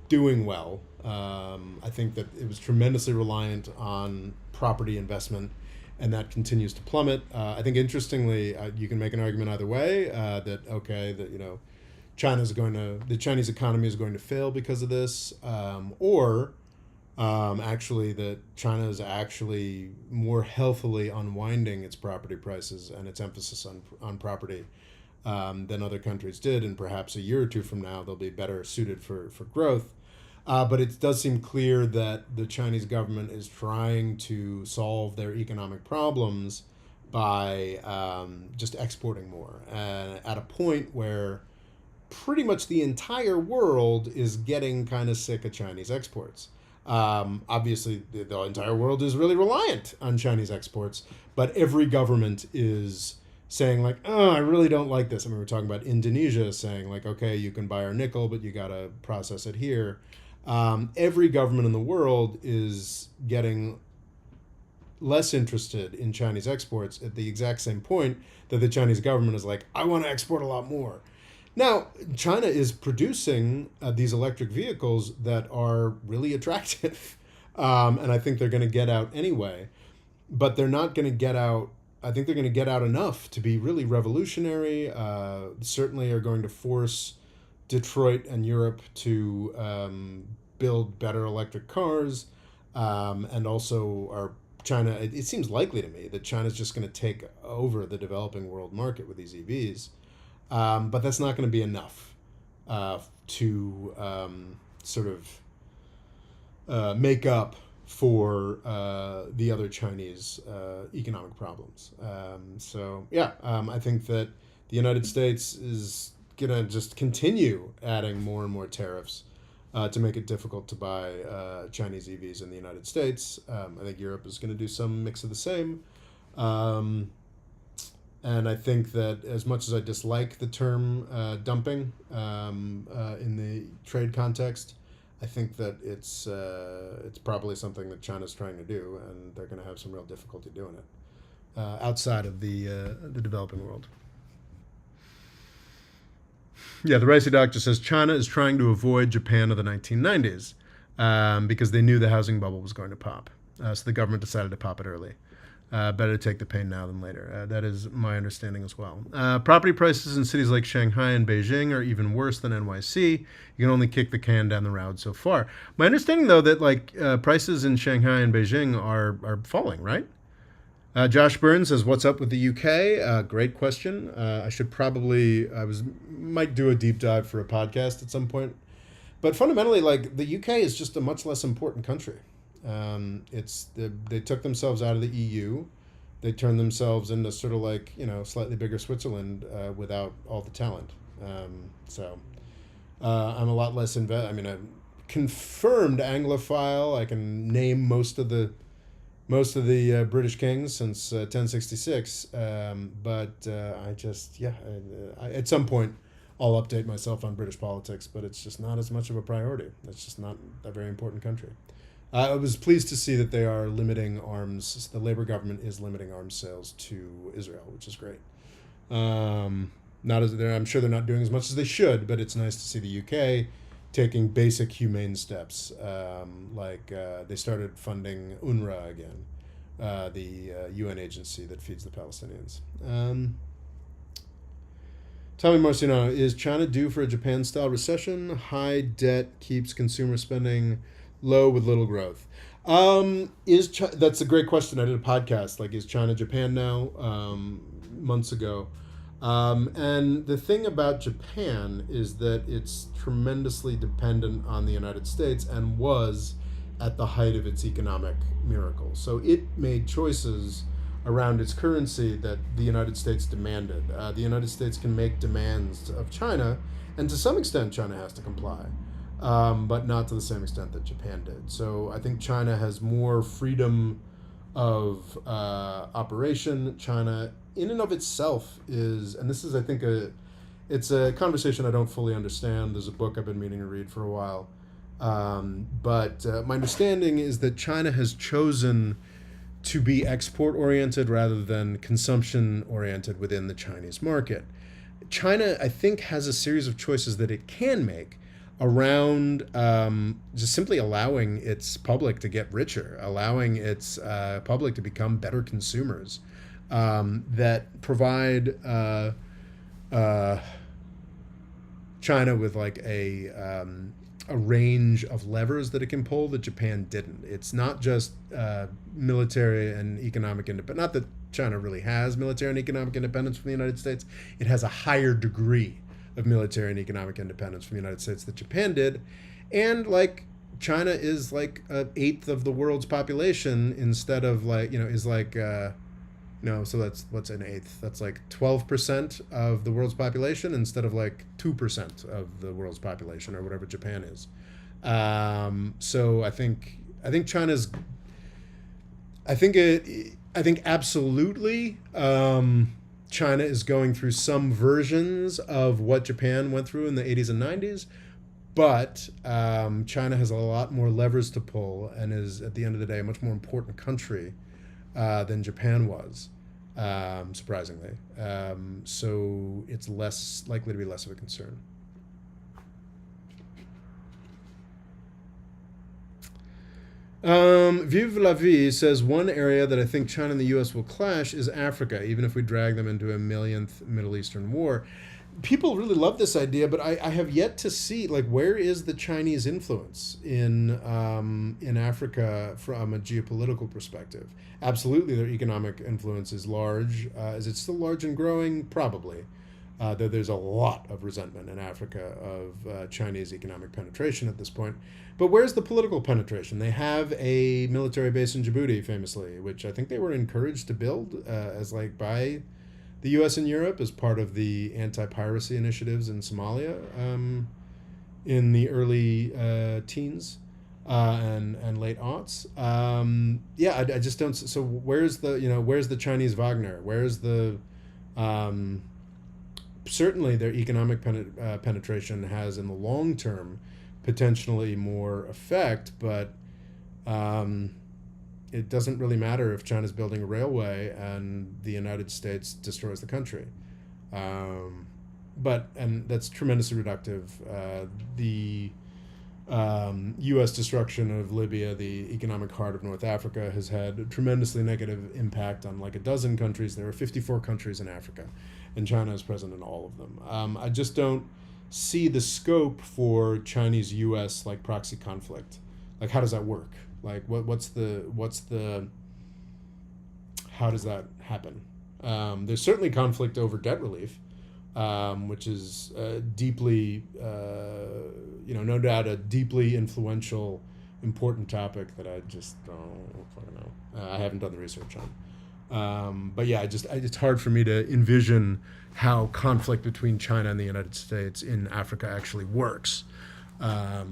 doing well. I think that it was tremendously reliant on property investment, and that continues to plummet. I think interestingly, you can make an argument either way that the Chinese economy is going to fail because of this, or actually that China is actually more healthily unwinding its property prices and its emphasis on property than other countries did, and perhaps a year or two from now they'll be better suited for growth. But it does seem clear that the Chinese government is trying to solve their economic problems by just exporting more, at a point where pretty much the entire world is getting kind of sick of Chinese exports. Obviously, the entire world is really reliant on Chinese exports, but every government is saying like, oh, I really don't like this. I mean, we're talking about Indonesia saying like, okay, you can buy our nickel, but you got to process it here. Every government in the world is getting less interested in Chinese exports at the exact same point that the Chinese government is like, I want to export a lot more. Now, China is producing these electric vehicles that are really attractive, and I think they're going to get out anyway, but they're not going to get out. I think they're going to get out enough to be really revolutionary, certainly are going to force Detroit and Europe to build better electric cars, and also China. It seems likely to me that China's just going to take over the developing world market with these EVs. But that's not going to be enough to sort of make up for the other Chinese economic problems. I think that the United States is going to just continue adding more and more tariffs to make it difficult to buy Chinese EVs in the United States. I think Europe is going to do some mix of the same. And I think that as much as I dislike the term dumping in the trade context, I think that it's probably something that China's trying to do, and they're going to have some real difficulty doing it outside of the developing world. Yeah, the Ricey Doctor says China is trying to avoid Japan of the 1990s because they knew the housing bubble was going to pop. So the government decided to pop it early. Better to take the pain now than later. That is my understanding as well. Property prices in cities like Shanghai and Beijing are even worse than NYC. You can only kick the can down the road so far. My understanding, though, that prices in Shanghai and Beijing are falling, right? Josh Burns says, "What's up with the UK?" Great question. Might do a deep dive for a podcast at some point. But fundamentally, the UK is just a much less important country. They took themselves out of the EU. They turned themselves into sort of like, slightly bigger Switzerland without all the talent. I'm a lot less I mean, I'm confirmed Anglophile. I can name most of the British kings since 1066. But I just, yeah, at some point I'll update myself on British politics, but it's just not as much of a priority. It's just not a very important country. I was pleased to see that they are limiting arms. The Labour government is limiting arms sales to Israel, which is great. Not as I'm sure they're not doing as much as they should, but it's nice to see the UK taking basic humane steps, like they started funding UNRWA again, the UN agency that feeds the Palestinians. Tommy Marciano, is China due for a Japan-style recession? High debt keeps consumer spending low with little growth. That's a great question. I did a podcast, like, is China Japan now? Months ago. And the thing about Japan is that it's tremendously dependent on the United States and was at the height of its economic miracle. So it made choices around its currency that the United States demanded. The United States can make demands of China, and to some extent China has to comply, but not to the same extent that Japan did. So I think China has more freedom of operation. China in and of itself is, and this is, I think, it's a conversation I don't fully understand. There's a book I've been meaning to read for a while. But my understanding is that China has chosen to be export-oriented rather than consumption-oriented within the Chinese market. China, I think, has a series of choices that it can make around just simply allowing its public to get richer, allowing its public to become better consumers, that provide China with like a range of levers that it can pull that Japan didn't. It's not just military and economic independence. Not that China really has military and economic independence from the United States. It has a higher degree of military and economic independence from the United States that Japan did. And like China is like an eighth of the world's population instead of like, is like, so that's, what's an eighth? That's like 12% of the world's population instead of like 2% of the world's population or whatever Japan is. So I think China's, I think absolutely, China is going through some versions of what Japan went through in the 80s and 90s, but China has a lot more levers to pull and is, at the end of the day, a much more important country than Japan was, surprisingly. So it's less likely to be less of a concern. Vive la Vie says, one area that I think China and the U.S. will clash is Africa, even if we drag them into a millionth Middle Eastern war. People really love this idea, but I have yet to see, like, where is the Chinese influence in Africa from a geopolitical perspective? Absolutely, their economic influence is large. Is it still large and growing? Probably. Though there's a lot of resentment in Africa of Chinese economic penetration at this point. But where's the political penetration? They have a military base in Djibouti, famously, which I think they were encouraged to build by the U.S. and Europe as part of the anti-piracy initiatives in Somalia in the early teens and late aughts. I just don't. So where's the Chinese Wagner? Where's the certainly their economic penetration has in the long term potentially more effect, but it doesn't really matter if China's building a railway and the United States destroys the country. And that's tremendously reductive. The U.S. destruction of Libya, the economic heart of North Africa, has had a tremendously negative impact on like a dozen countries. There are 54 countries in Africa, and China is present in all of them. I just don't see the scope for Chinese-U.S. like proxy conflict. Like, how does that work? Like, what's the how does that happen? There's certainly conflict over debt relief, which is deeply, no doubt, a deeply influential important topic that I just don't fucking know. I haven't done the research on. But yeah, it's hard for me to envision how conflict between China and the United States in Africa actually works. So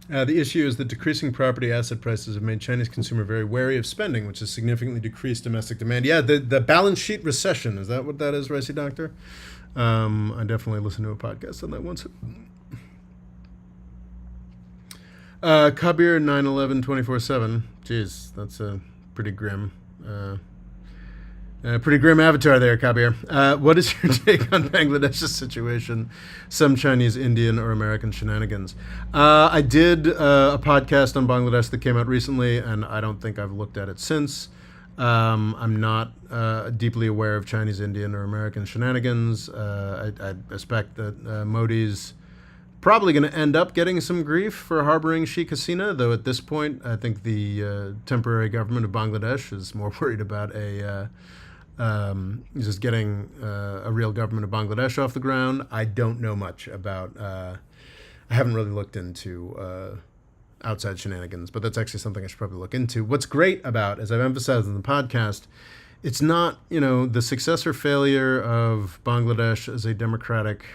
yeah. The issue is that decreasing property asset prices have made Chinese consumer very wary of spending, which has significantly decreased domestic demand. Yeah, the balance sheet recession, is that what that is, Ricey Doctor? I definitely listened to a podcast on that once. Kabir 911 24/7. Jeez, that's a pretty grim avatar there, Kabir. What is your take on Bangladesh's situation? Some Chinese, Indian, or American shenanigans? I did a podcast on Bangladesh that came out recently, and I don't think I've looked at it since. I'm not deeply aware of Chinese, Indian, or American shenanigans. I expect that Modi's probably going to end up getting some grief for harboring Sheikh Hasina, though at this point, I think the temporary government of Bangladesh is more worried about just getting a real government of Bangladesh off the ground. I don't know much about. I haven't really looked into outside shenanigans, but that's actually something I should probably look into. What's great about, as I've emphasized in the podcast, it's not, the success or failure of Bangladesh as a democratic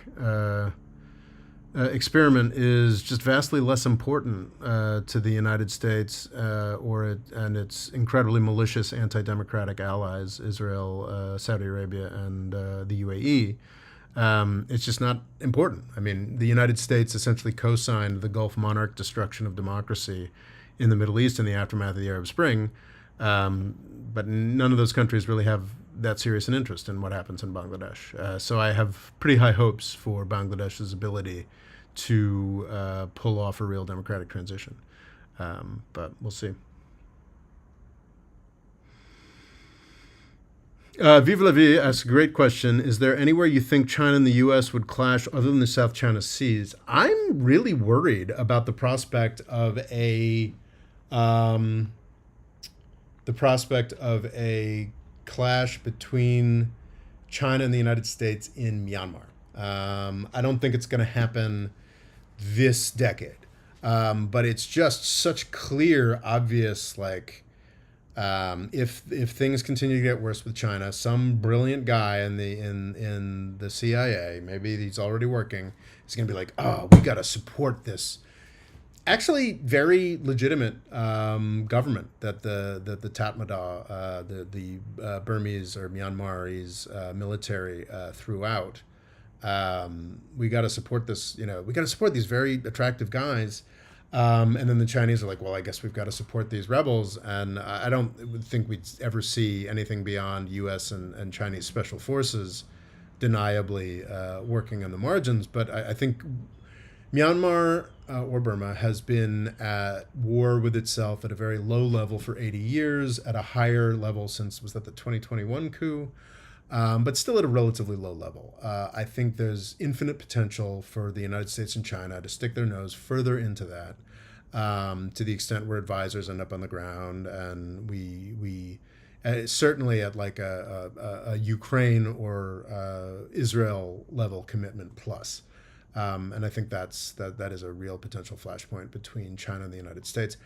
experiment is just vastly less important to the United States and its incredibly malicious anti-democratic allies, Israel, Saudi Arabia, and the UAE. It's just not important. I mean, the United States essentially co-signed the Gulf monarch destruction of democracy in the Middle East in the aftermath of the Arab Spring, but none of those countries really have that serious an interest in what happens in Bangladesh. So I have pretty high hopes for Bangladesh's ability to pull off a real democratic transition. But we'll see. Vive la Vie asks a great question. Is there anywhere you think China and the U.S. would clash other than the South China Seas? I'm really worried about the prospect of a clash between China and the United States in Myanmar. I don't think it's going to happen this decade, but it's just such clear, obvious, if things continue to get worse with China, some brilliant guy in the CIA, maybe he's already working, is going to be like, oh, we got to support this actually very legitimate government that the Tatmadaw, the Burmese or Myanmarese military threw out. We got to support this. We got to support these very attractive guys. And then the Chinese are like, well, I guess we've got to support these rebels. And I don't think we'd ever see anything beyond U.S. and Chinese special forces deniably working on the margins. But I think Myanmar or Burma has been at war with itself at a very low level for 80 years, at a higher level since, was that the 2021 coup? But still at a relatively low level. I think there's infinite potential for the United States and China to stick their nose further into that, to the extent where advisors end up on the ground, and we certainly at like a Ukraine or Israel level commitment plus. And I think that is a real potential flashpoint between China and the United States.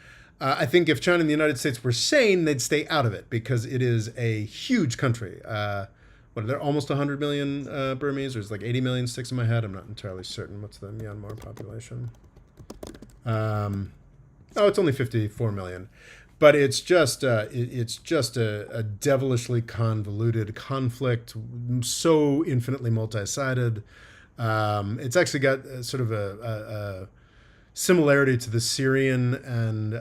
I think if China and the United States were sane, they'd stay out of it because it is a huge country. What are there, almost 100 million Burmese? Or is it like 80 million, sticks in my head? I'm not entirely certain. What's the Myanmar population? It's only 54 million. But it's just a devilishly convoluted conflict, so infinitely multi-sided. It's actually got sort of a similarity to the Syrian and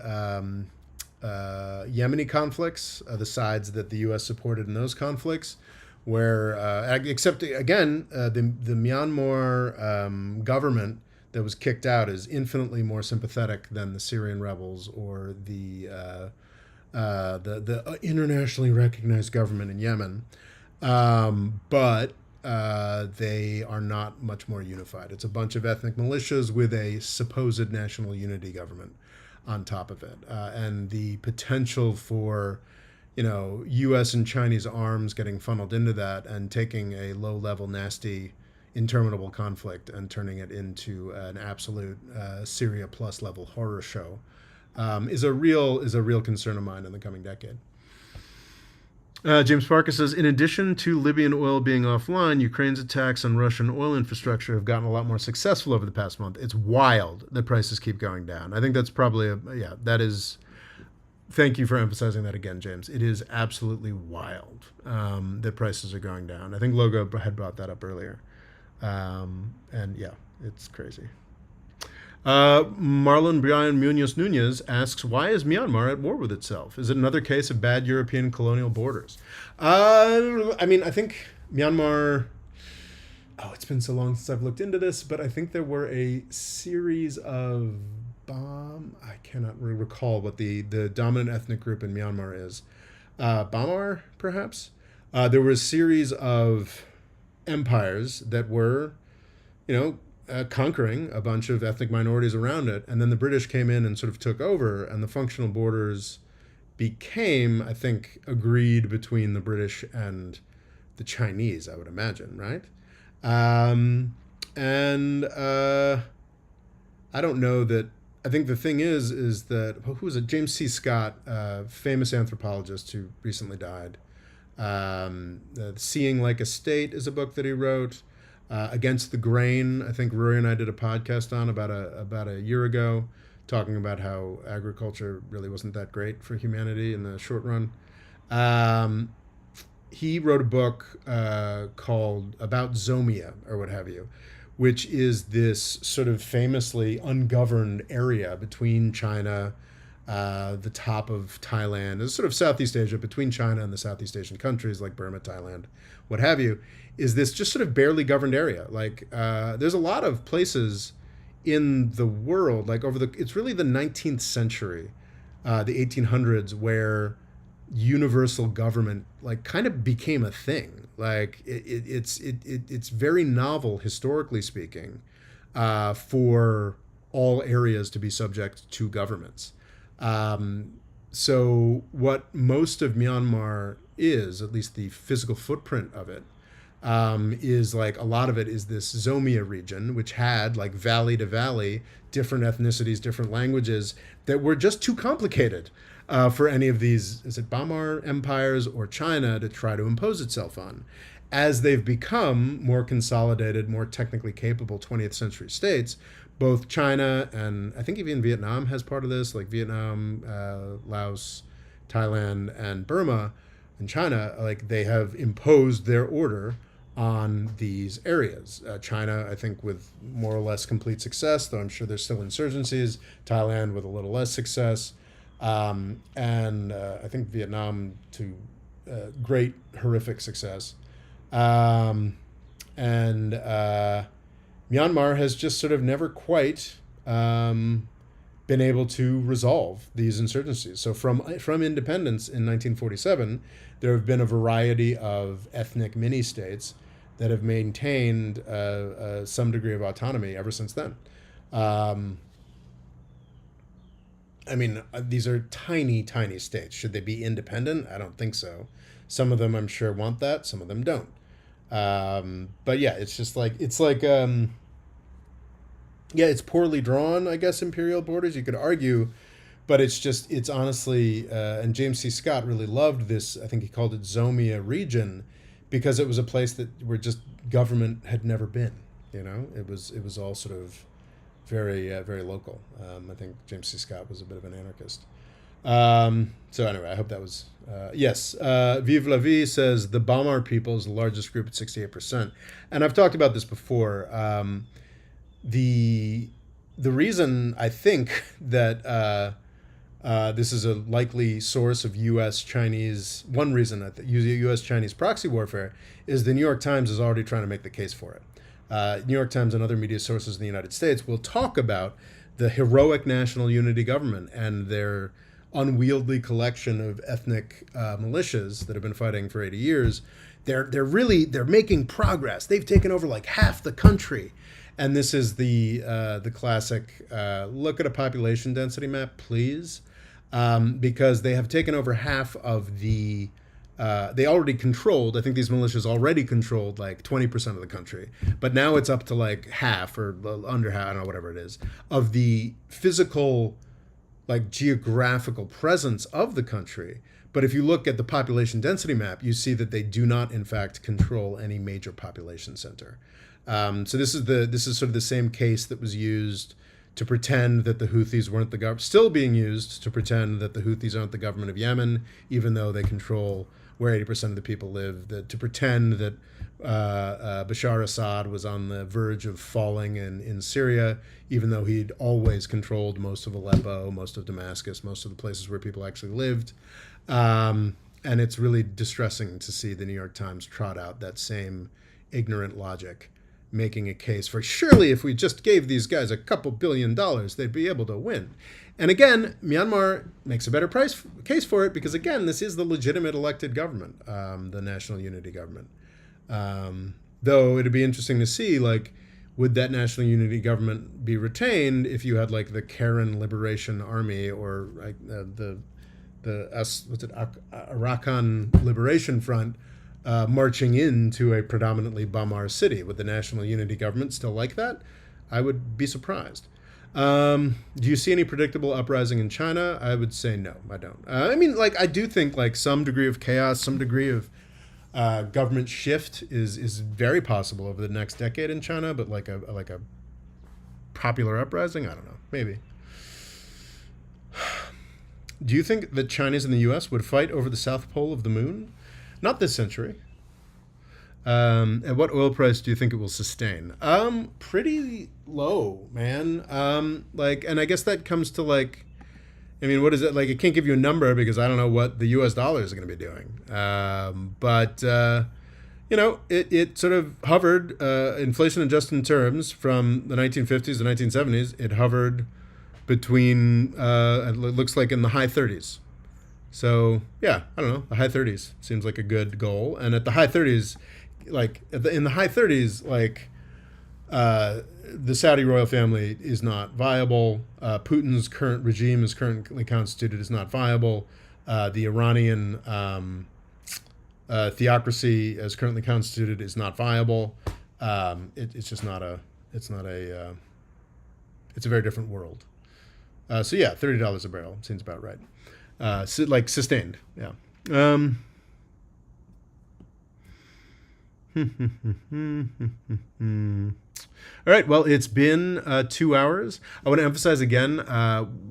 Yemeni conflicts, the sides that the U.S. supported in those conflicts, where, except again, the Myanmar government that was kicked out is infinitely more sympathetic than the Syrian rebels or the internationally recognized government in Yemen, but they are not much more unified. It's a bunch of ethnic militias with a supposed national unity government on top of it, and the potential for U.S. and Chinese arms getting funneled into that and taking a low-level, nasty, interminable conflict and turning it into an absolute Syria plus level horror show is a real concern of mine in the coming decade. James Parker says, in addition to Libyan oil being offline, Ukraine's attacks on Russian oil infrastructure have gotten a lot more successful over the past month. It's wild that prices keep going down. I think that's probably, that is, thank you for emphasizing that again, James. It is absolutely wild that prices are going down. I think Logo had brought that up earlier. And yeah, it's crazy. Marlon Brian Munoz Nunez asks, why is Myanmar at war with itself? Is it another case of bad European colonial borders? I think Myanmar, it's been so long since I've looked into this, but I think there were a series of I cannot recall what the dominant ethnic group in Myanmar is. Bamar, perhaps? There were a series of empires that were, conquering a bunch of ethnic minorities around it, and then the British came in and sort of took over, and the functional borders became, I think, agreed between the British and the Chinese, I would imagine, right? I don't know that. I think the thing is that who was it? James C. Scott, famous anthropologist who recently died. Seeing Like a State is a book that he wrote. Against the Grain, I think Rory and I did a podcast on about a year ago, talking about how agriculture really wasn't that great for humanity in the short run. He wrote a book called About Zomia, or what have you, which is this sort of famously ungoverned area between China, the top of Thailand, is sort of Southeast Asia, between China and the Southeast Asian countries like Burma, Thailand, what have you, is this just sort of barely governed area. Like there's a lot of places in the world, like it's really the 19th century, the 1800s, where universal government like kind of became a thing. Like it's very novel, historically speaking, for all areas to be subject to governments. So what most of Myanmar is, at least the physical footprint of it, is like a lot of it is this Zomia region, which had like valley to valley, different ethnicities, different languages that were just too complicated for any of these, is it Bamar empires or China, to try to impose itself on. As they've become more consolidated, more technically capable 20th century states, both China and I think even Vietnam has part of this, like Vietnam, Laos, Thailand, and Burma, and China, like they have imposed their order on these areas. China, I think, with more or less complete success, though I'm sure there's still insurgencies. Thailand with a little less success. And I think Vietnam to great, horrific success. And Myanmar has just sort of never quite been able to resolve these insurgencies. So from independence in 1947, there have been a variety of ethnic mini-states that have maintained some degree of autonomy ever since then. These are tiny, tiny states. Should they be independent? I don't think so. Some of them, I'm sure, want that. Some of them don't. But yeah, it's poorly drawn, I guess, imperial borders, you could argue, but it's honestly, and James C. Scott really loved this, I think he called it Zomia region, because it was a place where just government had never been, it was all sort of very, very local. I think James C. Scott was a bit of an anarchist. So anyway, I hope that was, yes. Vive la Vie says the Bamar people is the largest group at 68%. And I've talked about this before. The reason I think that this is a likely source of U.S.-Chinese, one reason that U.S.-Chinese proxy warfare is the New York Times is already trying to make the case for it. New York Times and other media sources in the United States will talk about the heroic national unity government and their unwieldy collection of ethnic militias that have been fighting for 80 years. They're making progress. They've taken over like half the country. And this is the classic look at a population density map, please. because they have taken over half of the. They already controlled. I think these militias already controlled like 20% of the country, but now it's up to like half or under half. I don't know, whatever it is, of the physical, like geographical presence of the country. But if you look at the population density map, you see that they do not, in fact, control any major population center. So this is sort of the same case that was used to pretend that the Houthis weren't the government, still being used to pretend that the Houthis aren't the government of Yemen, even though they control where 80% of the people live, to pretend that Bashar Assad was on the verge of falling in Syria, even though he'd always controlled most of Aleppo, most of Damascus, most of the places where people actually lived. And it's really distressing to see the New York Times trot out that same ignorant logic, making a case for surely if we just gave these guys a couple $2 billion, they'd be able to win. And again, Myanmar makes a better case for it because, again, this is the legitimate elected government, the National Unity Government. Though it'd be interesting to see, like, would that National Unity Government be retained if you had, like, the Karen Liberation Army or like, the Arakan Liberation Front marching into a predominantly Bamar city? Would the National Unity Government still like that? I would be surprised. Do you see any predictable uprising in China? I would say no, I don't. I mean, like, I do think like some degree of chaos, some degree of government shift is very possible over the next decade in China, but like a popular uprising, I don't know, maybe. Do you think that Chinese and the U.S. would fight over the south pole of the moon? Not this century. At what oil price do you think it will sustain? Pretty low, man. And I guess that comes to like, I mean, what is it? Like, I can't give you a number because I don't know what the U.S. dollars are going to be doing. It sort of hovered, inflation adjusted terms from the 1950s to 1970s. It hovered between, it looks like in the high 30s. So, yeah, I don't know. The high 30s seems like a good goal. And at the high 30s, in the high 30s, the Saudi royal family is not viable. Putin's current regime is currently constituted is not viable. The Iranian theocracy as currently constituted is not viable. It's just not a. It's not a. It's a very different world. So yeah, $30 a barrel seems about right. Sustained, yeah. All right, well, it's been 2 hours. I want to emphasize again,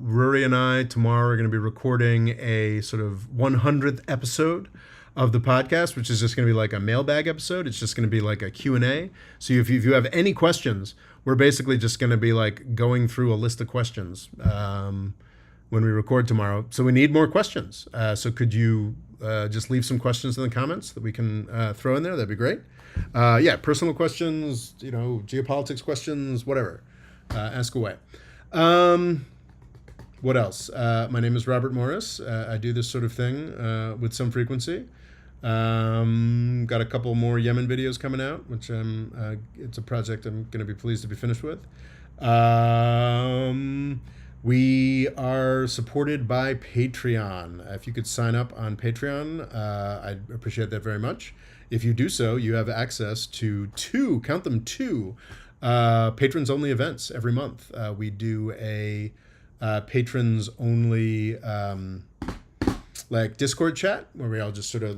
Rory and I tomorrow are going to be recording a sort of 100th episode of the podcast, which is just going to be like a mailbag episode. It's just going to be like a Q&A. So if you have any questions, we're basically just going to be like going through a list of questions when we record tomorrow. So we need more questions. So could you just leave some questions in the comments that we can throw in there? That'd be great. Personal questions, geopolitics questions, whatever. Ask away. What else? My name is Robert Morris. I do this sort of thing with some frequency. Got a couple more Yemen videos coming out, which it's a project I'm going to be pleased to be finished with. We are supported by Patreon. If you could sign up on Patreon, I'd appreciate that very much. If you do so, you have access to two patrons-only events every month. We do a patrons-only Discord chat where we all just sort of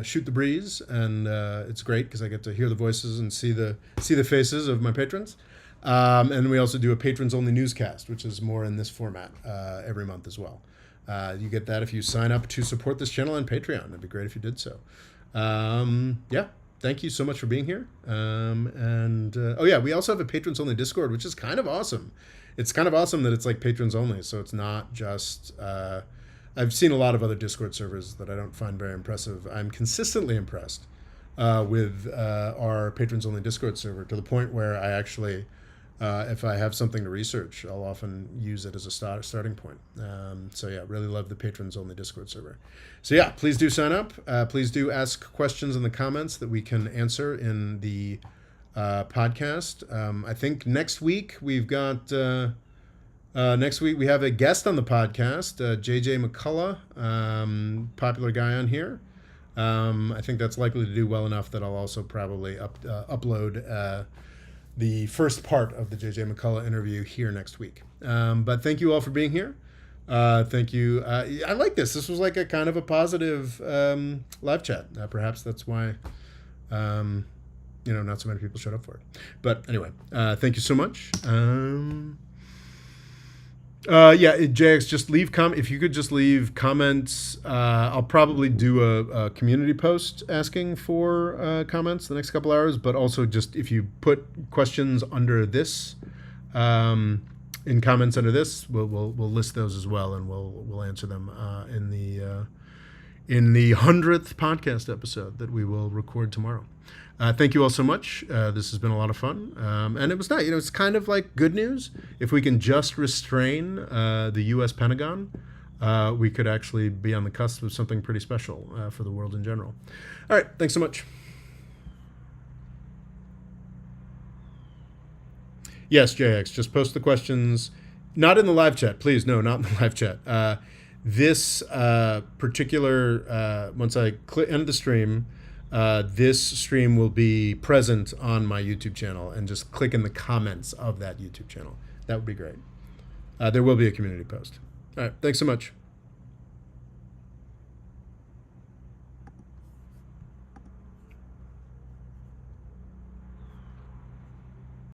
shoot the breeze, and it's great because I get to hear the voices and see the faces of my patrons. And we also do a patrons-only newscast, which is more in this format every month as well. You get that if you sign up to support this channel on Patreon. It'd be great if you did so. Thank you so much for being here. We also have a patrons-only Discord, which is kind of awesome. It's kind of awesome that it's like patrons-only, so it's not just... I've seen a lot of other Discord servers that I don't find very impressive. I'm consistently impressed with our patrons-only Discord server to the point where I actually... if I have something to research, I'll often use it as a starting point. Really love the patrons-only Discord server. So yeah, please do sign up. Please do ask questions in the comments that we can answer in the podcast. I think next week we've got Next week we have a guest on the podcast, JJ McCullough, popular guy on here. I think that's likely to do well enough that I'll also probably upload the first part of the JJ McCullough interview here next week. But thank you all for being here. Thank you. I like this. This was like a kind of a positive live chat. Perhaps that's why not so many people showed up for it. But anyway, thank you so much. JX, just leave if you could just leave comments. I'll probably do a community post asking for comments the next couple hours, but also just if you put questions under this, in comments under this, we'll list those as well, and we'll answer them in the 100th podcast episode that we will record tomorrow. Thank you all so much. This has been a lot of fun. And it was nice. It's kind of like good news. If we can just restrain the U.S. Pentagon, we could actually be on the cusp of something pretty special for the world in general. All right. Thanks so much. Yes, JX, just post the questions. Not in the live chat, please. No, not in the live chat. This particular, once I end the stream, this stream will be present on my YouTube channel, and just click in the comments of that YouTube channel. That would be great. There will be a community post. All right. Thanks so much.